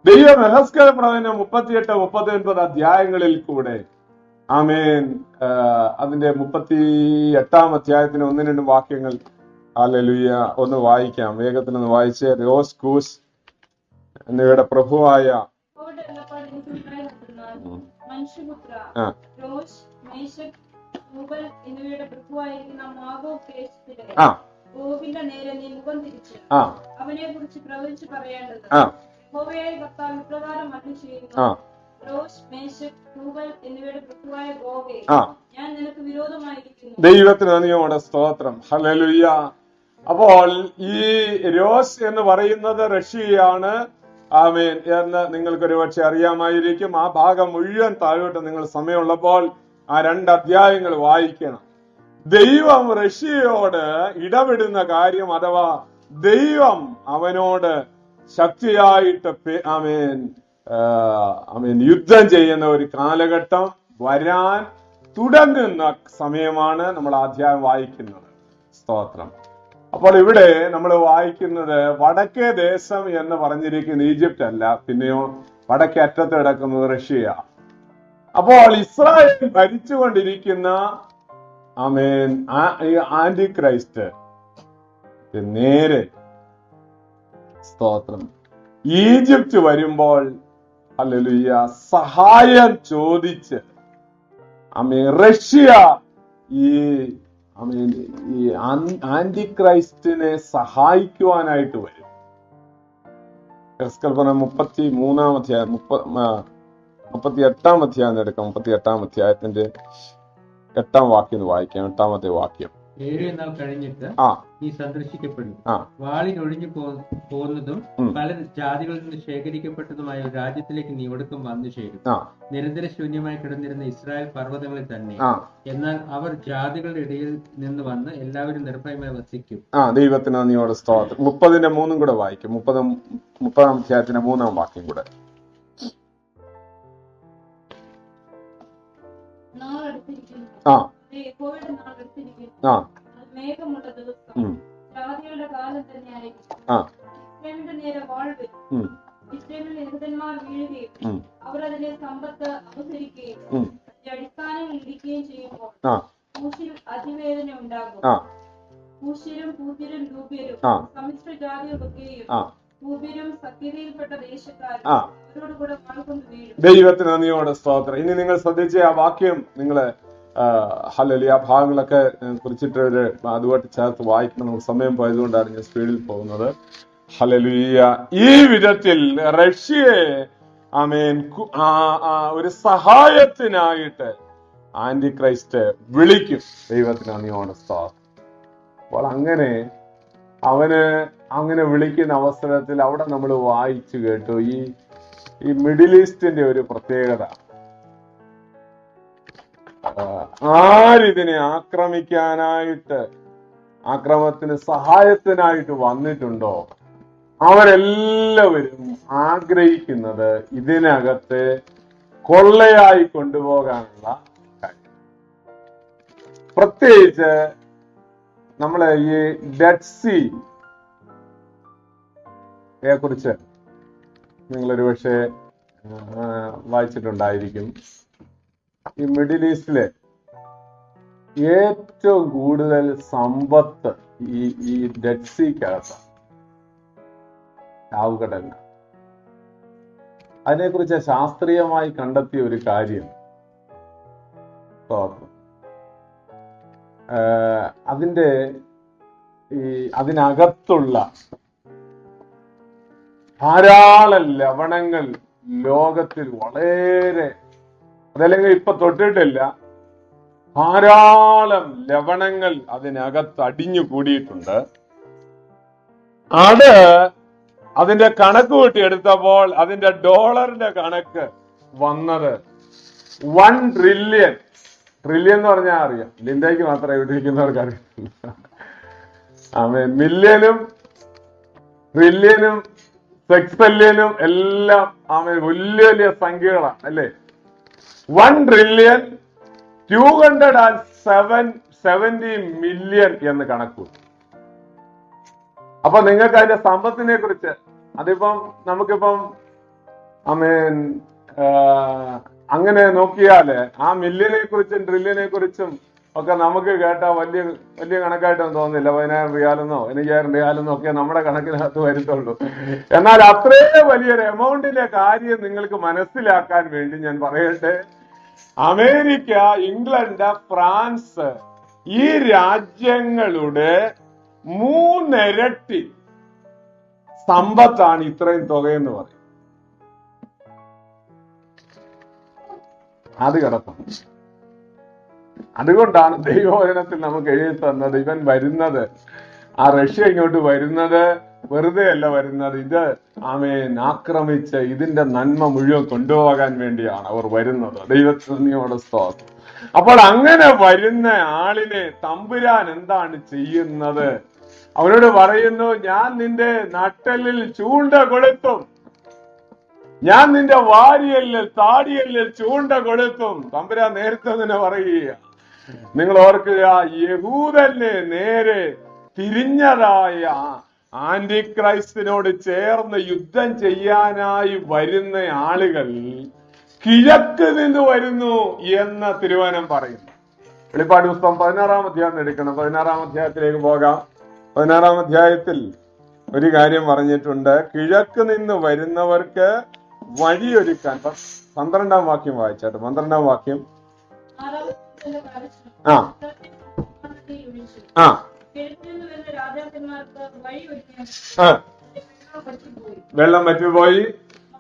ദൈവം യെഹെസ്കേൽ പ്രവചനം 38-39 അധ്യായങ്ങളിൽ കൂടെ അതിന്റെ 38-ാം അധ്യായത്തിന് 1-2 വാക്യങ്ങൾ ഹല്ലേലൂയ ഒന്ന് വായിക്കാം. വേഗത്തിലൊന്ന് വായിച്ച്. രോസ് കൂസ് എന്നിവയുടെ പ്രഭുവായ എന്നിവയുടെ പ്രഭുവായിരിക്കുന്ന മാഗോഗ് ദേശത്തിലെ ഗോവിന്റെ നേരെ നീ മുഖം തിരിച്ച് അവനെ കുറിച്ച് പ്രവചിച്ച് പറയേണ്ടത് യഹോവയായ കർത്താവ് ഇപ്രകാരം അരുളിച്ചെയ്യുന്നു. റോഷ്, മേശക്, തൂബൽ എന്നിവയുടെ പ്രഭുവായ ഗോഗേ, ഞാൻ നിനക്ക് വിരോധമായിരിക്കുന്നു. ദൈവത്തിന് നന്ദിയോടെ സ്തോത്രം. ഹല്ലേലൂയ. അപ്പോൾ ഈ രോഷ് എന്ന് പറയുന്നത് റഷ്യയാണ്. ആമേൻ എന്ന് നിങ്ങൾക്ക് ഒരുപക്ഷെ അറിയാമായിരിക്കും. ആ ഭാഗം മുഴുവൻ താഴോട്ട് നിങ്ങൾ സമയമുള്ളപ്പോൾ ആ 2 അധ്യായങ്ങൾ വായിക്കണം. ദൈവം റഷ്യയോട് ഇടപെടുന്ന കാര്യം, അഥവാ ദൈവം അവനോട് ശക്തിയായിട്ട് ആമേൻ യുദ്ധം ചെയ്യുന്ന ഒരു കാലഘട്ടം വരാൻ തുടങ്ങുന്ന സമയമാണ് നമ്മൾ അധ്യായം വായിക്കുന്നത്. സ്തോത്രം. അപ്പോൾ ഇവിടെ നമ്മൾ വായിക്കുന്നത് വടക്കേ ദേശം എന്ന് പറഞ്ഞിരിക്കുന്ന ഈജിപ്റ്റ് അല്ല, പിന്നെയോ വടക്കേ അറ്റത്ത് കിടക്കുന്നത് റഷ്യ. അപ്പോൾ ഇസ്രായേൽ ഭരിച്ചുകൊണ്ടിരിക്കുന്ന ആമേൻ ആന്റി ക്രൈസ്റ്റ് നേരെ സ്തോത്രം ഈജിപ്റ്റ് വരുമ്പോൾ ഹല്ലേലൂയ സഹായം ചോദിച്ച് റഷ്യ ഈ ആന്റി ക്രൈസ്റ്റിനെ സഹായിക്കുവാനായിട്ട് വരും. കൽപ്പന 33-ാം അധ്യായം 38-ാം അധ്യായം എടുക്കാം. 38-ാം അധ്യായത്തിന്റെ 8-ാം വാക്യം വായിക്കാം. 8-ാമത്തെ വാക്യം. 7 നാൾ കഴിഞ്ഞിട്ട് നീ സന്ദർശിക്കപ്പെടും. വാളിനൊഴിഞ്ഞു പോകുന്നതും പല ജാതികളിൽ നിന്ന് ശേഖരിക്കപ്പെട്ടതുമായ ഒരു രാജ്യത്തിലേക്ക് നീ ഒടുക്കം വന്നു ചേരും. നിരന്തര ശൂന്യമായി കിടന്നിരുന്ന ഇസ്രായേൽ പർവ്വതങ്ങളിൽ തന്നെ. എന്നാൽ അവർ ജാതികളുടെ ഇടയിൽ നിന്ന് വന്ന് എല്ലാവരും നിർഭയമായി വസിക്കും. ദൈവത്തിന് നന്ദിയോടെ സ്തോത്രം. 30-ന്റെ 3 കൂടെ വായിക്കും. 30-ാം അധ്യായത്തിന്റെ 3-ാം വാക്യം കൂടെ. മേഘമുള്ള ദിവസം ജാതികളുടെ കാലം തന്നെയായിരിക്കും. ഇസ്രായേലിന്റെ നേരെ വാൾ വരും. ഇസ്രായേലിൽ യഹൂദന്മാർ വീഴുകയും അവർ അതിന്റെ സമ്പത്ത് അപഹരിക്കുകയും അതിന്റെ അടിസ്ഥാനങ്ങൾ ഇടിക്കുകയും ചെയ്യുമ്പോൾ കൂശിൽ അതിവേദന ഉണ്ടാകും. കൂശ്യരും പൂത്യരും ലൂബ്യരും സമ്മിശ്ര ജാതികളൊക്കെയും ലൂബ്യരും സത്യതയിൽപ്പെട്ട ദേശക്കാരും അവരോട് കൂടെ വാൾ കൊണ്ട് വീഴും. ദൈവത്തിന് നന്ദിയോടെ സ്തോത്രം. ഇനി നിങ്ങൾ ശ്രദ്ധിച്ച ആ വാക്യം നിങ്ങള് ഹല്ലേലൂയ ആ ഭാഗങ്ങളൊക്കെ കുറിച്ചിട്ട് അതുമായിട്ട് ചേർത്ത് വായിക്കണം. നമുക്ക് സമയം പോയതുകൊണ്ടാണ് ഞാൻ സ്പീഡിൽ പോകുന്നത്. ഹല്ലേലൂയ. ഈ വിധത്തിൽ റഷ്യയെ ആമേൻ ഒരു സഹായത്തിനായിട്ട് ആന്റി ക്രൈസ്റ്റ് വിളിക്കും. ദൈവത്തിന് നന്ദിയോടെ സ്തോത്രം. അപ്പോൾ അങ്ങനെ വിളിക്കുന്ന അവസരത്തിൽ അവിടെ നമ്മൾ വായിച്ചു കേട്ടു ഈ മിഡിൽ ഈസ്റ്റിന്റെ ഒരു പ്രത്യേകത. ആരിതിനെ ആക്രമണത്തിന് സഹായത്തിനായിട്ട് വന്നിട്ടുണ്ടോ അവരെല്ലാവരും ആഗ്രഹിക്കുന്നത് ഇതിനകത്ത് കൊള്ളയായി കൊണ്ടുപോകാനുള്ള കാര്യം. പ്രത്യേകിച്ച് നമ്മളെ ഈ ഡെഡ് സീയെ കുറിച്ച് നിങ്ങളൊരു പക്ഷേ വായിച്ചിട്ടുണ്ടായിരിക്കും. ഈ മിഡിൽ ഈസ്റ്റിലെ ഏറ്റവും കൂടുതൽ സമ്പത്ത് ഈ ഡെഡ് സീക്കകത്താണ്, ചാവുകടലിന്. അതിനെക്കുറിച്ച് ശാസ്ത്രീയമായി കണ്ടെത്തിയ ഒരു കാര്യം, അതിനകത്തുള്ള ധാരാളം ലവണങ്ങൾ ലോകത്തിൽ വളരെ, അതല്ലെങ്കിൽ ഇപ്പൊ തൊട്ടിട്ടില്ല, ധാരാളം ലവണങ്ങൾ അതിനകത്ത് അടിഞ്ഞു കൂടിയിട്ടുണ്ട്. അതിന്റെ കണക്ക് കൂട്ടിയെടുത്തപ്പോൾ അതിന്റെ ഡോളറിന്റെ കണക്ക് വന്നത് 1 ട്രില്യൺ. ട്രില്യൺ എന്ന് പറഞ്ഞാൽ അറിയാം, ഇന്ത്യക്ക് മാത്രമേ ഇവിടെ ഇരിക്കുന്നവർക്ക് അറിയത്തില്ല. മില്യനും ട്രില്യനും സെക്സല്യനും എല്ലാം വലിയ വലിയ സംഖ്യകളാണ് അല്ലേ. 1,270 മില്യൺ എന്ന് കണക്കു. അപ്പൊ നിങ്ങൾക്ക് അതിന്റെ സമ്പത്തിനെ കുറിച്ച് നമുക്കിപ്പം അങ്ങനെ നോക്കിയാല് ആ മില്യനെ കുറിച്ചും ട്രില്യനെ കുറിച്ചും ഒക്കെ നമുക്ക് കേട്ടാ വലിയ വലിയ കണക്കായിട്ടൊന്നും തോന്നുന്നില്ല. 10,000 റിയാലെന്നോ 50,000 റിയാലെന്നോ ഒക്കെ നമ്മുടെ കണക്കിനകത്ത് വരുത്തുള്ളൂ. എന്നാൽ അത്രയും വലിയൊരു എമൗണ്ടിന്റെ കാര്യം നിങ്ങൾക്ക് മനസ്സിലാക്കാൻ വേണ്ടി ഞാൻ പറയട്ടെ, അമേരിക്ക, ഇംഗ്ലണ്ട്, ഫ്രാൻസ് ഈ രാജ്യങ്ങളുടെ 3 ഇരട്ടി സമ്പത്താണ് ഇത്രയും തുകയെന്ന് പറയും. അത് കിടപ്പുണ്ട്. അതുകൊണ്ടാണ് ദൈവവചനത്തിൽ നമുക്ക് എഴുതി തന്നത്, ഇവൻ വരുന്നത്, ആ റഷ്യ ഇങ്ങോട്ട് വരുന്നത് വെറുതെ അല്ല വരുന്നത്, ഇത് ആമേൻ ആക്രമിച്ച് ഇതിന്റെ നന്മ മുഴുവൻ കൊണ്ടുപോകാൻ വേണ്ടിയാണ് അവർ വരുന്നത്. ദൈവത്തിനോട് സ്തോത്രം. അപ്പോൾ അങ്ങനെ വരുന്ന ആളിനെ തമ്പുരാൻ എന്താണ് ചെയ്യുന്നത്? അവരോട് പറയുന്നു, ഞാൻ നിന്റെ നട്ടെല്ലിൽ ചൂണ്ട കൊളുത്തും, ഞാൻ നിന്റെ വാരിയല്ലിൽ താടിയല്ലിൽ ചൂണ്ട കൊളുത്തും. തമ്പുരാൻ നേരത്തെ തന്നെ പറയുക. നിങ്ങൾ ഓർക്കുക, യഹൂദനെ നേരെ തിരിഞ്ഞതായ ആന്റിക്രൈസ്റ്റിനോട് ചേർന്ന് യുദ്ധം ചെയ്യാനായി വരുന്ന ആളുകൾ കിഴക്ക് നിന്ന് വരുന്നു എന്ന് തിരുവചനം പറയുന്നു. വെളിപ്പാട് പുസ്തകം 16-ാം അധ്യായം എടുക്കണം. 16-ാം അധ്യായത്തിലേക്ക് പോകാം. 16-ാം അധ്യായത്തിൽ ഒരു കാര്യം പറഞ്ഞിട്ടുണ്ട്, കിഴക്ക് നിന്ന് വരുന്നവർക്ക് വഴിയൊരുക്കാൻ. 12-ാം വാക്യം വായിച്ചാട്ടെ. 12-ാം വാക്യം. ആ ആ വെള്ളം വറ്റിപ്പോയി.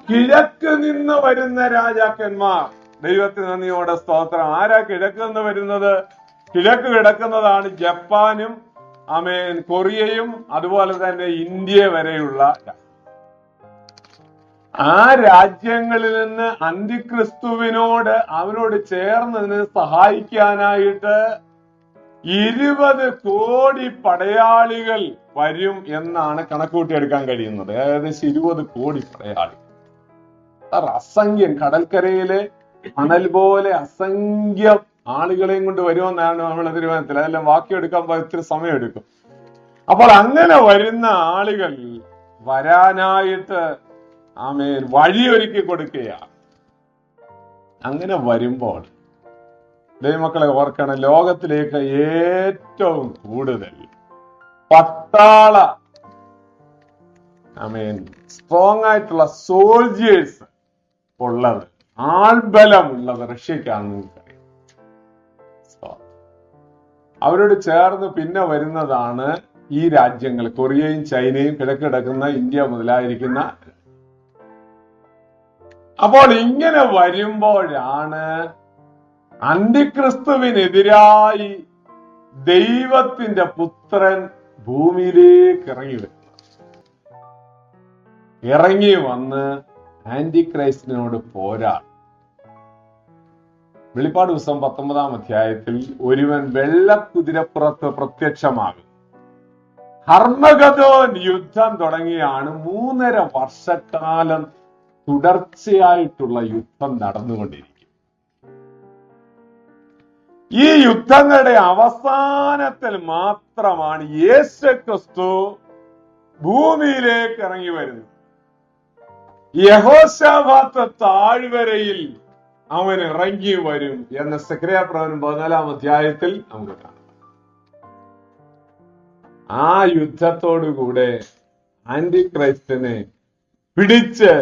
കിഴക്ക് നിന്ന് വരുന്ന രാജാക്കന്മാർ. ദൈവത്തിന് നന്ദിയോടെ സ്തോത്രം. ആരാ കിഴക്ക് നിന്ന് വരുന്നത്? കിഴക്ക് കിടക്കുന്നതാണ് ജപ്പാനും ആമേൻ കൊറിയയും അതുപോലെ തന്നെ ഇന്ത്യ വരെയുള്ള ആ രാജ്യങ്ങളിൽ നിന്ന് അന്തിക്രിസ്തുവിനോട് അവനോട് ചേർന്നതിന് സഹായിക്കാനായിട്ട് 20 കോടി പടയാളികൾ വരും എന്നാണ് കണക്കൂട്ടിയെടുക്കാൻ കഴിയുന്നത്. ഏകദേശം 20 കോടി പടയാളികൾ. അസംഖ്യം, കടൽക്കരയിലെ മണൽ പോലെ അസംഖ്യം ആളുകളെയും കൊണ്ട് വരുമെന്നാണ് നമ്മളെ തീരുമാനത്തിൽ. അതെല്ലാം വാക്കിയെടുക്കാൻ ഇത്തിരി സമയം എടുക്കും. അപ്പോൾ അങ്ങനെ വരുന്ന ആളുകൾ വരാനായിട്ട് ആമേൻ വഴിയൊരുക്കി കൊടുക്കുകയാണ്. അങ്ങനെ വരുമ്പോൾ ദൈവമക്കളെ ഓർക്കണം, ലോകത്തിലേക്ക് ഏറ്റവും കൂടുതൽ പട്ടാള ആമേൻ സ്ട്രോങ് ആയിട്ടുള്ള സോൾജിയേഴ്സ് ഉള്ളത്, ആൾബലമുള്ളത് റഷ്യക്കാണെന്ന് നിങ്ങൾക്കറിയാം. അവരോട് ചേർന്ന് പിന്നെ വരുന്നതാണ് ഈ രാജ്യങ്ങൾ, കൊറിയയും ചൈനയും കിഴക്ക് കിടക്കുന്ന ഇന്ത്യ മുതലായിരിക്കുന്ന. അപ്പോൾ ഇങ്ങനെ വരുമ്പോഴാണ് അന്തിക്രിസ്തുവിനെതിരായി ദൈവത്തിന്റെ പുത്രൻ ഭൂമിയിലേക്ക് ഇറങ്ങി വരുന്നത്. ഇറങ്ങി വന്ന് ആന്റിക്രൈസ്റ്റിനോട് പോരാടും. വെളിപ്പാട് പുസ്തകം 19-ാം അധ്യായത്തിൽ ഒരുവൻ വെള്ളക്കുതിരപ്പുറത്ത് പ്രത്യക്ഷമാകും. ഹർമഗദോൻ യുദ്ധം തുടങ്ങിയാണ്. 3.5 വർഷക്കാലം തുടർച്ചയായിട്ടുള്ള യുദ്ധം നടന്നുകൊണ്ടിരിക്കും. ഈ യുദ്ധങ്ങളുടെ അവസാനത്തിൽ മാത്രമാണ് യേശുക്രിസ്തു ഭൂമിയിലേക്ക് ഇറങ്ങി വരുന്നത്. യഹോശാഫാത്ത് താഴ്വരയിൽ അവൻ ഇറങ്ങി വരും എന്ന് സെഖര്യാ പ്രവചനം 14-ാം അധ്യായത്തിൽ നമുക്ക് കാണാം. ആ യുദ്ധത്തോടുകൂടെ ആന്റിക്രൈസ്റ്റിനെ പിടിച്ച്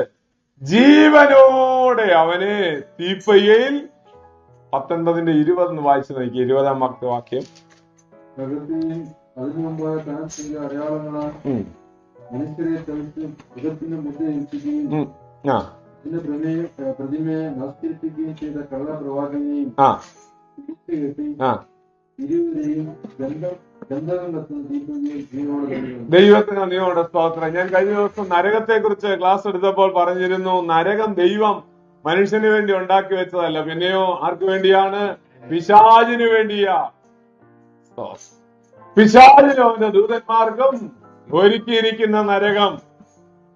ജീവനോടെ അവനെ തീപ്പയ്യയിൽ 19-20 വായിച്ചു നോക്കി. 20-ാം വാക്യം. മനുഷ്യരെ തളിച്ച് മൃഗത്തിന്റെ മുദ്രയിരിക്കുകയും പ്രതിമയെ നമസ്കരിപ്പിക്കുകയും ചെയ്ത കള്ളപ്രവാചകനെയും കെട്ടി ഇരുവരെയും ദൈവത്തിന് നന്ദിയോടെ സ്തോത്രം. ഞാൻ കഴിഞ്ഞ ദിവസം നരകത്തെ കുറിച്ച് ക്ലാസ് എടുത്തപ്പോൾ പറഞ്ഞിരുന്നു, നരകം ദൈവം മനുഷ്യന് വേണ്ടി ഉണ്ടാക്കി വെച്ചതല്ല, പിന്നെയോ ആർക്ക് വേണ്ടിയാണ്? പിശാചിന് വേണ്ടിയാ. പിശാചിനും അവന്റെ ദൂതന്മാർക്കും ഒരുക്കിയിരിക്കുന്ന നരകം.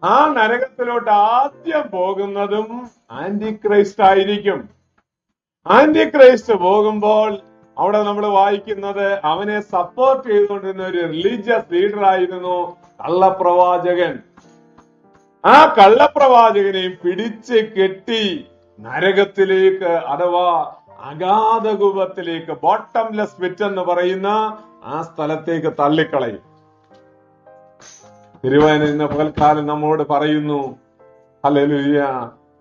ആ നരകത്തിലോട്ട് ആദ്യം പോകുന്നതും ആന്റിക്രൈസ്റ്റ് ആയിരിക്കും. ആന്റിക്രൈസ്റ്റ് പോകുമ്പോൾ അവിടെ നമ്മൾ വായിക്കുന്നത് അവനെ സപ്പോർട്ട് ചെയ്തുകൊണ്ടിരുന്ന ഒരു റിലീജിയസ് ലീഡർ ആയിരുന്നു കള്ളപ്രവാചകൻ. ആ കള്ളപ്രവാചകനെയും പിടിച്ച് കെട്ടി നരകത്തിലേക്ക്, അഥവാ അഗാധകൂപത്തിലേക്ക്, ബോട്ടംലെസ് പിറ്റ് എന്ന് പറയുന്ന ആ സ്ഥലത്തേക്ക് തള്ളിക്കളയും. തിരുവചനം ഇന്ന് പകൽക്കാലം നമ്മോട് പറയുന്നു, ഹല്ലേലൂയ,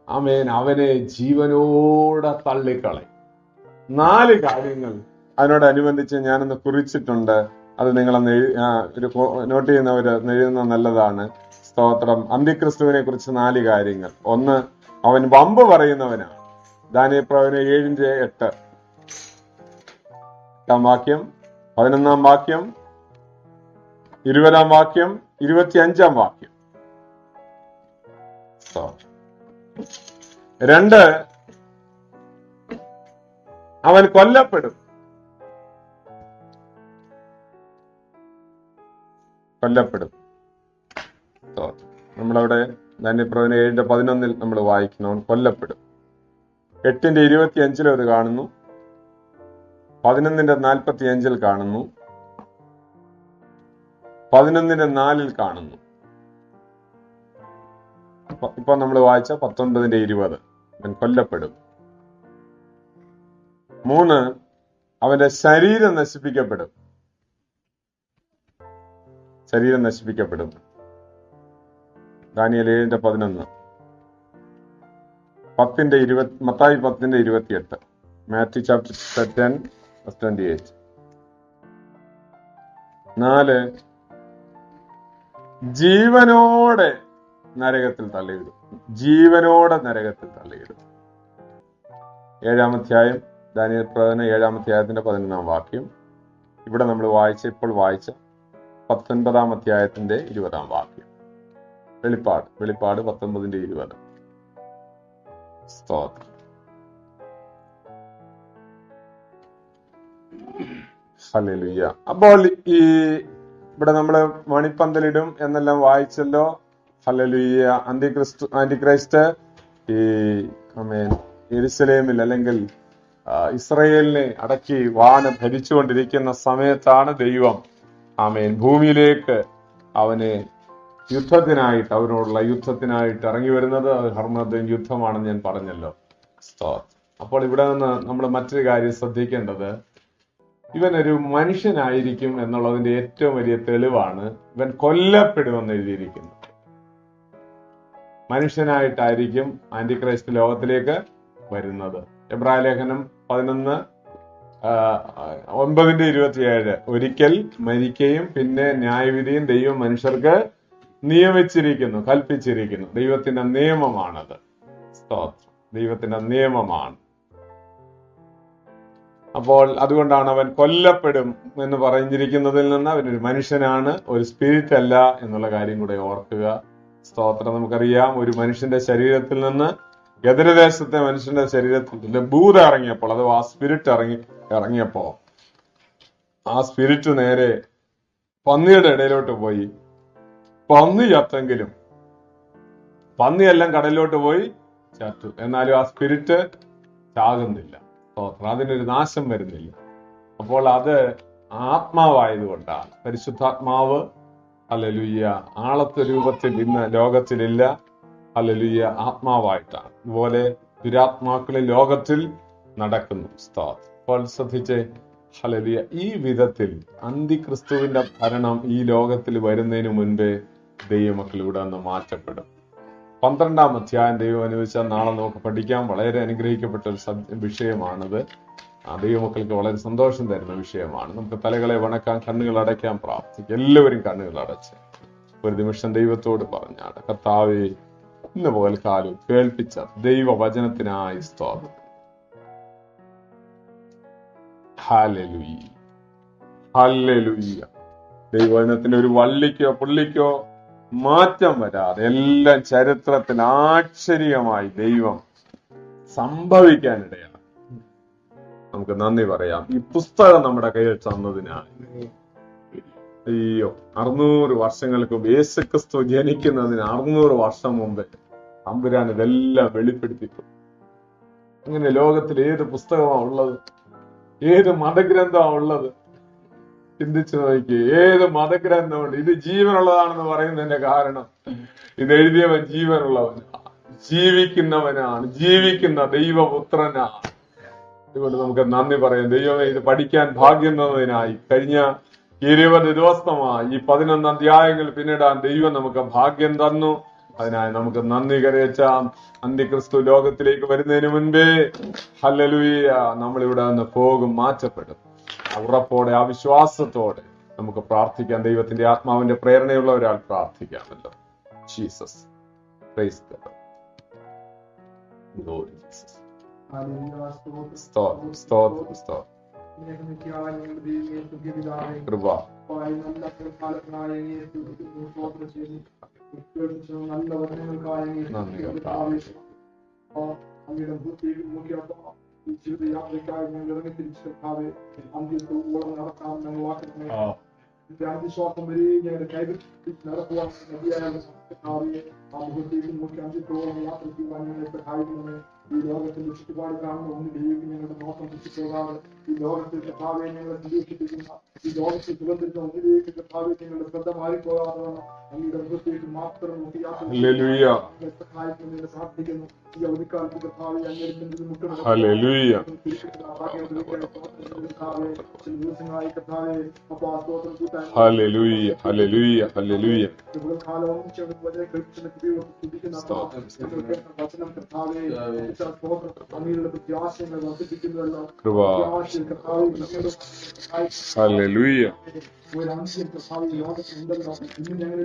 ആമേൻ, അവനെ ജീവനോടെ തള്ളിക്കളയും. 4 കാര്യങ്ങൾ അതിനോടനുബന്ധിച്ച് ഞാനൊന്ന് കുറിച്ചിട്ടുണ്ട്. അത് നിങ്ങളൊന്ന് നോട്ട് ചെയ്യുന്നവര് എഴുതുന്ന നല്ലതാണ്. സ്തോത്രം. അന്തിക്രിസ്തുവിനെ കുറിച്ച് 4 കാര്യങ്ങൾ. 1, അവൻ വമ്പ് പറയുന്നവനാണ്. ദാനിയേൽ പ്രവചനം 7:8 വാക്യം, 11 വാക്യം, 20 വാക്യം, 25 വാക്യം. 2, അവൻ കൊല്ലപ്പെടും. നമ്മളവിടെ ദാനിയേൽ പ്രവചനം 7:11 നമ്മൾ വായിക്കുന്നു, അവൻ കൊല്ലപ്പെടും. 8:25 അത് കാണുന്നു, 11:45 കാണുന്നു, 11:4 കാണുന്നു. ഇപ്പൊ നമ്മൾ വായിച്ച 19:20 അവൻ കൊല്ലപ്പെടും. 3, അവന്റെ ശരീരം നശിപ്പിക്കപ്പെടും. ദാനിയേൽ 7:11, മത്തായി 10:28, മാത്യു ചാപ്റ്റർ 10:28. 4, ജീവനോടെ നരകത്തിൽ തള്ളിയിടും. 7-ാം അധ്യായം ദാനിയേൽ പ്രവചനം 7-ാം അധ്യായത്തിന്റെ 11 വാക്യം. ഇവിടെ നമ്മൾ ഇപ്പോൾ വായിച്ച 19-ാം അധ്യായത്തിന്റെ 20 വാക്യം. വെളിപ്പാട് 19:20. സ്തോത്രം. ഹല്ലേലൂയ. അപ്പോൾ ഇവിടെ നമ്മള് മണിപ്പന്തലിടും എന്നെല്ലാം വായിച്ചല്ലോ. ഹല്ലേലൂയ. ആന്റിക്രൈസ്റ്റ് യെരുശലേമിൽ അല്ലെങ്കിൽ ഇസ്രയേലിനെ അടക്കി ഭരിച്ചുകൊണ്ടിരിക്കുന്ന സമയത്താണ് ദൈവം ഭൂമിയിലേക്ക് അവനെ അവനോടുള്ള യുദ്ധത്തിനായിട്ട് ഇറങ്ങി വരുന്നത്. അത് ഹർമഗദ്ദോൻ യുദ്ധമാണെന്ന് ഞാൻ പറഞ്ഞല്ലോ. അപ്പോൾ ഇവിടെ നിന്ന് നമ്മൾ മറ്റൊരു കാര്യം ശ്രദ്ധിക്കേണ്ടത്, ഇവനൊരു മനുഷ്യനായിരിക്കും എന്നുള്ളതിന്റെ ഏറ്റവും വലിയ തെളിവാണ് ഇവൻ കൊല്ലപ്പെടുമെന്ന് എഴുതിയിരിക്കുന്നത്. മനുഷ്യനായിട്ടായിരിക്കും ആന്റിക്രൈസ്റ്റ് ലോകത്തിലേക്ക് വരുന്നത്. എബ്രായ ലേഖനം 11:9-27 ഒരിക്കൽ മരിക്കുകയും പിന്നെ ന്യായവിധിയും ദൈവം മനുഷ്യർക്ക് കൽപ്പിച്ചിരിക്കുന്നു. ദൈവത്തിന്റെ നിയമമാണത്. ദൈവത്തിന്റെ നിയമമാണ്. അപ്പോൾ അതുകൊണ്ടാണ് അവൻ കൊല്ലപ്പെടും എന്ന് പറഞ്ഞിരിക്കുന്നതിൽ നിന്ന് അവനൊരു മനുഷ്യനാണ്, ഒരു സ്പിരിറ്റ് അല്ല എന്നുള്ള കാര്യം കൂടെ ഓർക്കുക. സ്തോത്രം. നമുക്കറിയാം, ഒരു മനുഷ്യന്റെ ശരീരത്തിൽ നിന്ന് എതിരദേശത്തെ മനുഷ്യന്റെ ശരീരത്തിൽ ഭൂതം ഇറങ്ങിയപ്പോൾ, അഥവാ ആ സ്പിരിറ്റ് ഇറങ്ങിയപ്പോ ആ സ്പിരിറ്റ് നേരെ പന്നിയുടെ ഇടയിലോട്ട് പോയി. പന്നി ചത്തെങ്കിലും പന്നിയെല്ലാം കടലിലോട്ട് പോയി ചത്തു. എന്നാലും ആ സ്പിരിറ്റ് ചാകുന്നില്ല. അതിനൊരു നാശം വരുന്നില്ല. അപ്പോൾ അത് ആത്മാവായതുകൊണ്ടാണ്. പരിശുദ്ധാത്മാവ് ഹല്ലേലൂയ ആളത്തെ രൂപത്തിൽ ഇന്ന് ലോകത്തിലില്ല. ഹല്ലേലൂയ ആത്മാവായിട്ടാണ്. അതുപോലെ ദുരാത്മാക്കളിൽ ലോകത്തിൽ നടക്കുന്നു. അപ്പോൾ ശ്രദ്ധിച്ചേ, ഹല്ലേലൂയ. ഈ വിധത്തിൽ അന്തിക്രിസ്തുവിന്റെ ഭരണം ഈ ലോകത്തിൽ വരുന്നതിന് മുൻപേ ദൈവമക്കൾ ഇവിടെ നിന്ന് മാറ്റപ്പെടും. 12-ാം അധ്യായം ദൈവം അനുവദിച്ചാൽ നാളെ നമുക്ക് പഠിക്കാം. വളരെ അനുഗ്രഹിക്കപ്പെട്ട ഒരു വിഷയമാണത്. ദൈവമക്കൾക്ക് വളരെ സന്തോഷം തരുന്ന വിഷയമാണ്. നമുക്ക് തലകളെ വണക്കാം, കണ്ണുകൾ അടയ്ക്കാൻ പ്രാർത്ഥിക്കാം. എല്ലാവരും കണ്ണുകൾ അടച്ച് ഒരു നിമിഷം ദൈവത്തോട് പറഞ്ഞാണ്, കർത്താവേ, ഇന്ന് പകൽക്കാലം കേൾപ്പിച്ച ദൈവവചനത്തിനായി സ്തോത്രം. Hallelujah, hallelujah. ദൈവവചനത്തിന്റെ ഒരു വള്ളിക്കോ പുള്ളിക്കോ മാറ്റം വരാതെ എല്ലാം ചരിത്രത്തിൽ ആശ്ചര്യമായി ദൈവം സംഭവിക്കാനിടയാണ്. നമുക്ക് നന്ദി പറയാം ഈ പുസ്തകം നമ്മുടെ കയ്യിൽ തന്നതിനാണ്. അയ്യോ, 600 വർഷങ്ങൾക്ക് മുമ്പ്, യേശുക്രിസ്തു ജനിക്കുന്നതിന് 600 വർഷം മുമ്പ് തമ്പുരാൻ ഇതെല്ലാം വെളിപ്പെടുത്തിക്കും. അങ്ങനെ ലോകത്തിൽ ഏത് പുസ്തകമാണ് ഉള്ളത്? ഏത് മതഗ്രന്ഥമാണ് ഉള്ളത്? ചിന്തിച്ചു നോക്കി. ഏത് മതഗ്രന്ഥമുണ്ട്? ഇത് ജീവനുള്ളതാണെന്ന് പറയുന്നതിന്റെ കാരണം ഇത് എഴുതിയവൻ ജീവനുള്ളവനാണ്, ജീവിക്കുന്നവനാണ്, ജീവിക്കുന്ന ദൈവപുത്രനാണ്. അതുകൊണ്ട് നമുക്ക് നന്ദി പറയാം. ദൈവമേ, ഇത് പഠിക്കാൻ ഭാഗ്യം തന്നതിനായി കഴിഞ്ഞ 20 ദിവസമായി ഈ 11 അധ്യായങ്ങൾ പിന്നിടാൻ ദൈവം നമുക്ക് ഭാഗ്യം തന്നു. അതിനായി നമുക്ക് നന്ദി കരയറ്റാം. അന്തിക്രിസ്തു ലോകത്തിലേക്ക് വരുന്നതിന് മുൻപേ ഹല്ലേലൂയ നമ്മളിവിടെ നിന്ന് പോകും, മാറ്റപ്പെടും. ഉറപ്പോടെ, ആ വിശ്വാസത്തോടെ നമുക്ക് പ്രാർത്ഥിക്കാം. ദൈവത്തിന്റെ ആത്മാവിന്റെ പ്രേരണയുള്ള ഒരാൾ പ്രാർത്ഥിക്കാമല്ലോ. Jesus, praise God, glory Jesus. സ്തോത്രം സ്തോത്രം സ്തോത്രം കൃപ നല്ല വചനങ്ങൾക്കായി നന്ദി കർത്താവേ. അങ്ങയുടെ ബുദ്ധിയിൽ ഈ ജീവിതയാത്രയ്ക്കായി ഞങ്ങൾ ഇറങ്ങി തിരിച്ചെടുക്കാതെ അന്ത്യത്തോളം നടക്കാൻ ഞങ്ങൾ വാക്കുകളെ അന്ത്യശ്വാസം വരെ ഞങ്ങളുടെ കൈകൾ നടക്കുവാൻ മതിയായ ആ മുഖത്തേക്ക് നോക്കി അന്ത്യത്തോളം യാത്ര ചെയ്യുവാൻ ഞങ്ങളെ സഹായിക്കണമേ. ഈ ലോകത്തിന്റെ ചുറ്റുപാട് കാണുന്ന ഒന്നിലേക്ക് ഞങ്ങളുടെ നോക്കം തെറ്റിപ്പോകാതെ ഈ ലോകത്തിൽ കഥാവെ ഞങ്ങളെ സന്തോഷിപ്പിക്കുന്ന ഈ ലോകത്തിൽ സുഖത്തിരുന്ന ഒന്നിലേക്ക് കഥാവെ ഞങ്ങളുടെ ശ്രദ്ധ മാറിപ്പോകാതെ അങ്ങയുടെ മുഖത്തേക്ക് മാത്രം നോക്കി യാത്ര സഹായിക്കുന്നതിന് പ്രാർത്ഥിക്കുന്നു. ഈ അവധിക്കാലത്ത് കഥാവെ അങ്ങേരുന്നതിന് മുട്ടുന്ന ചില ദിവസങ്ങളായി കഥാവെ അപ്പൊ ആ സ്തോത്രം കൂട്ടാൻ കാലവും വചനം കഥാവെ അങ്ങയുടെ പ്രത്യാശങ്ങൾ വർദ്ധിപ്പിക്കുന്നതല്ലോ ഹല്ലേലൂയ. ഒരു അംശം കഥാവെ ലോകത്തുണ്ടല്ലോ ഇന്ന് ഞങ്ങളുടെ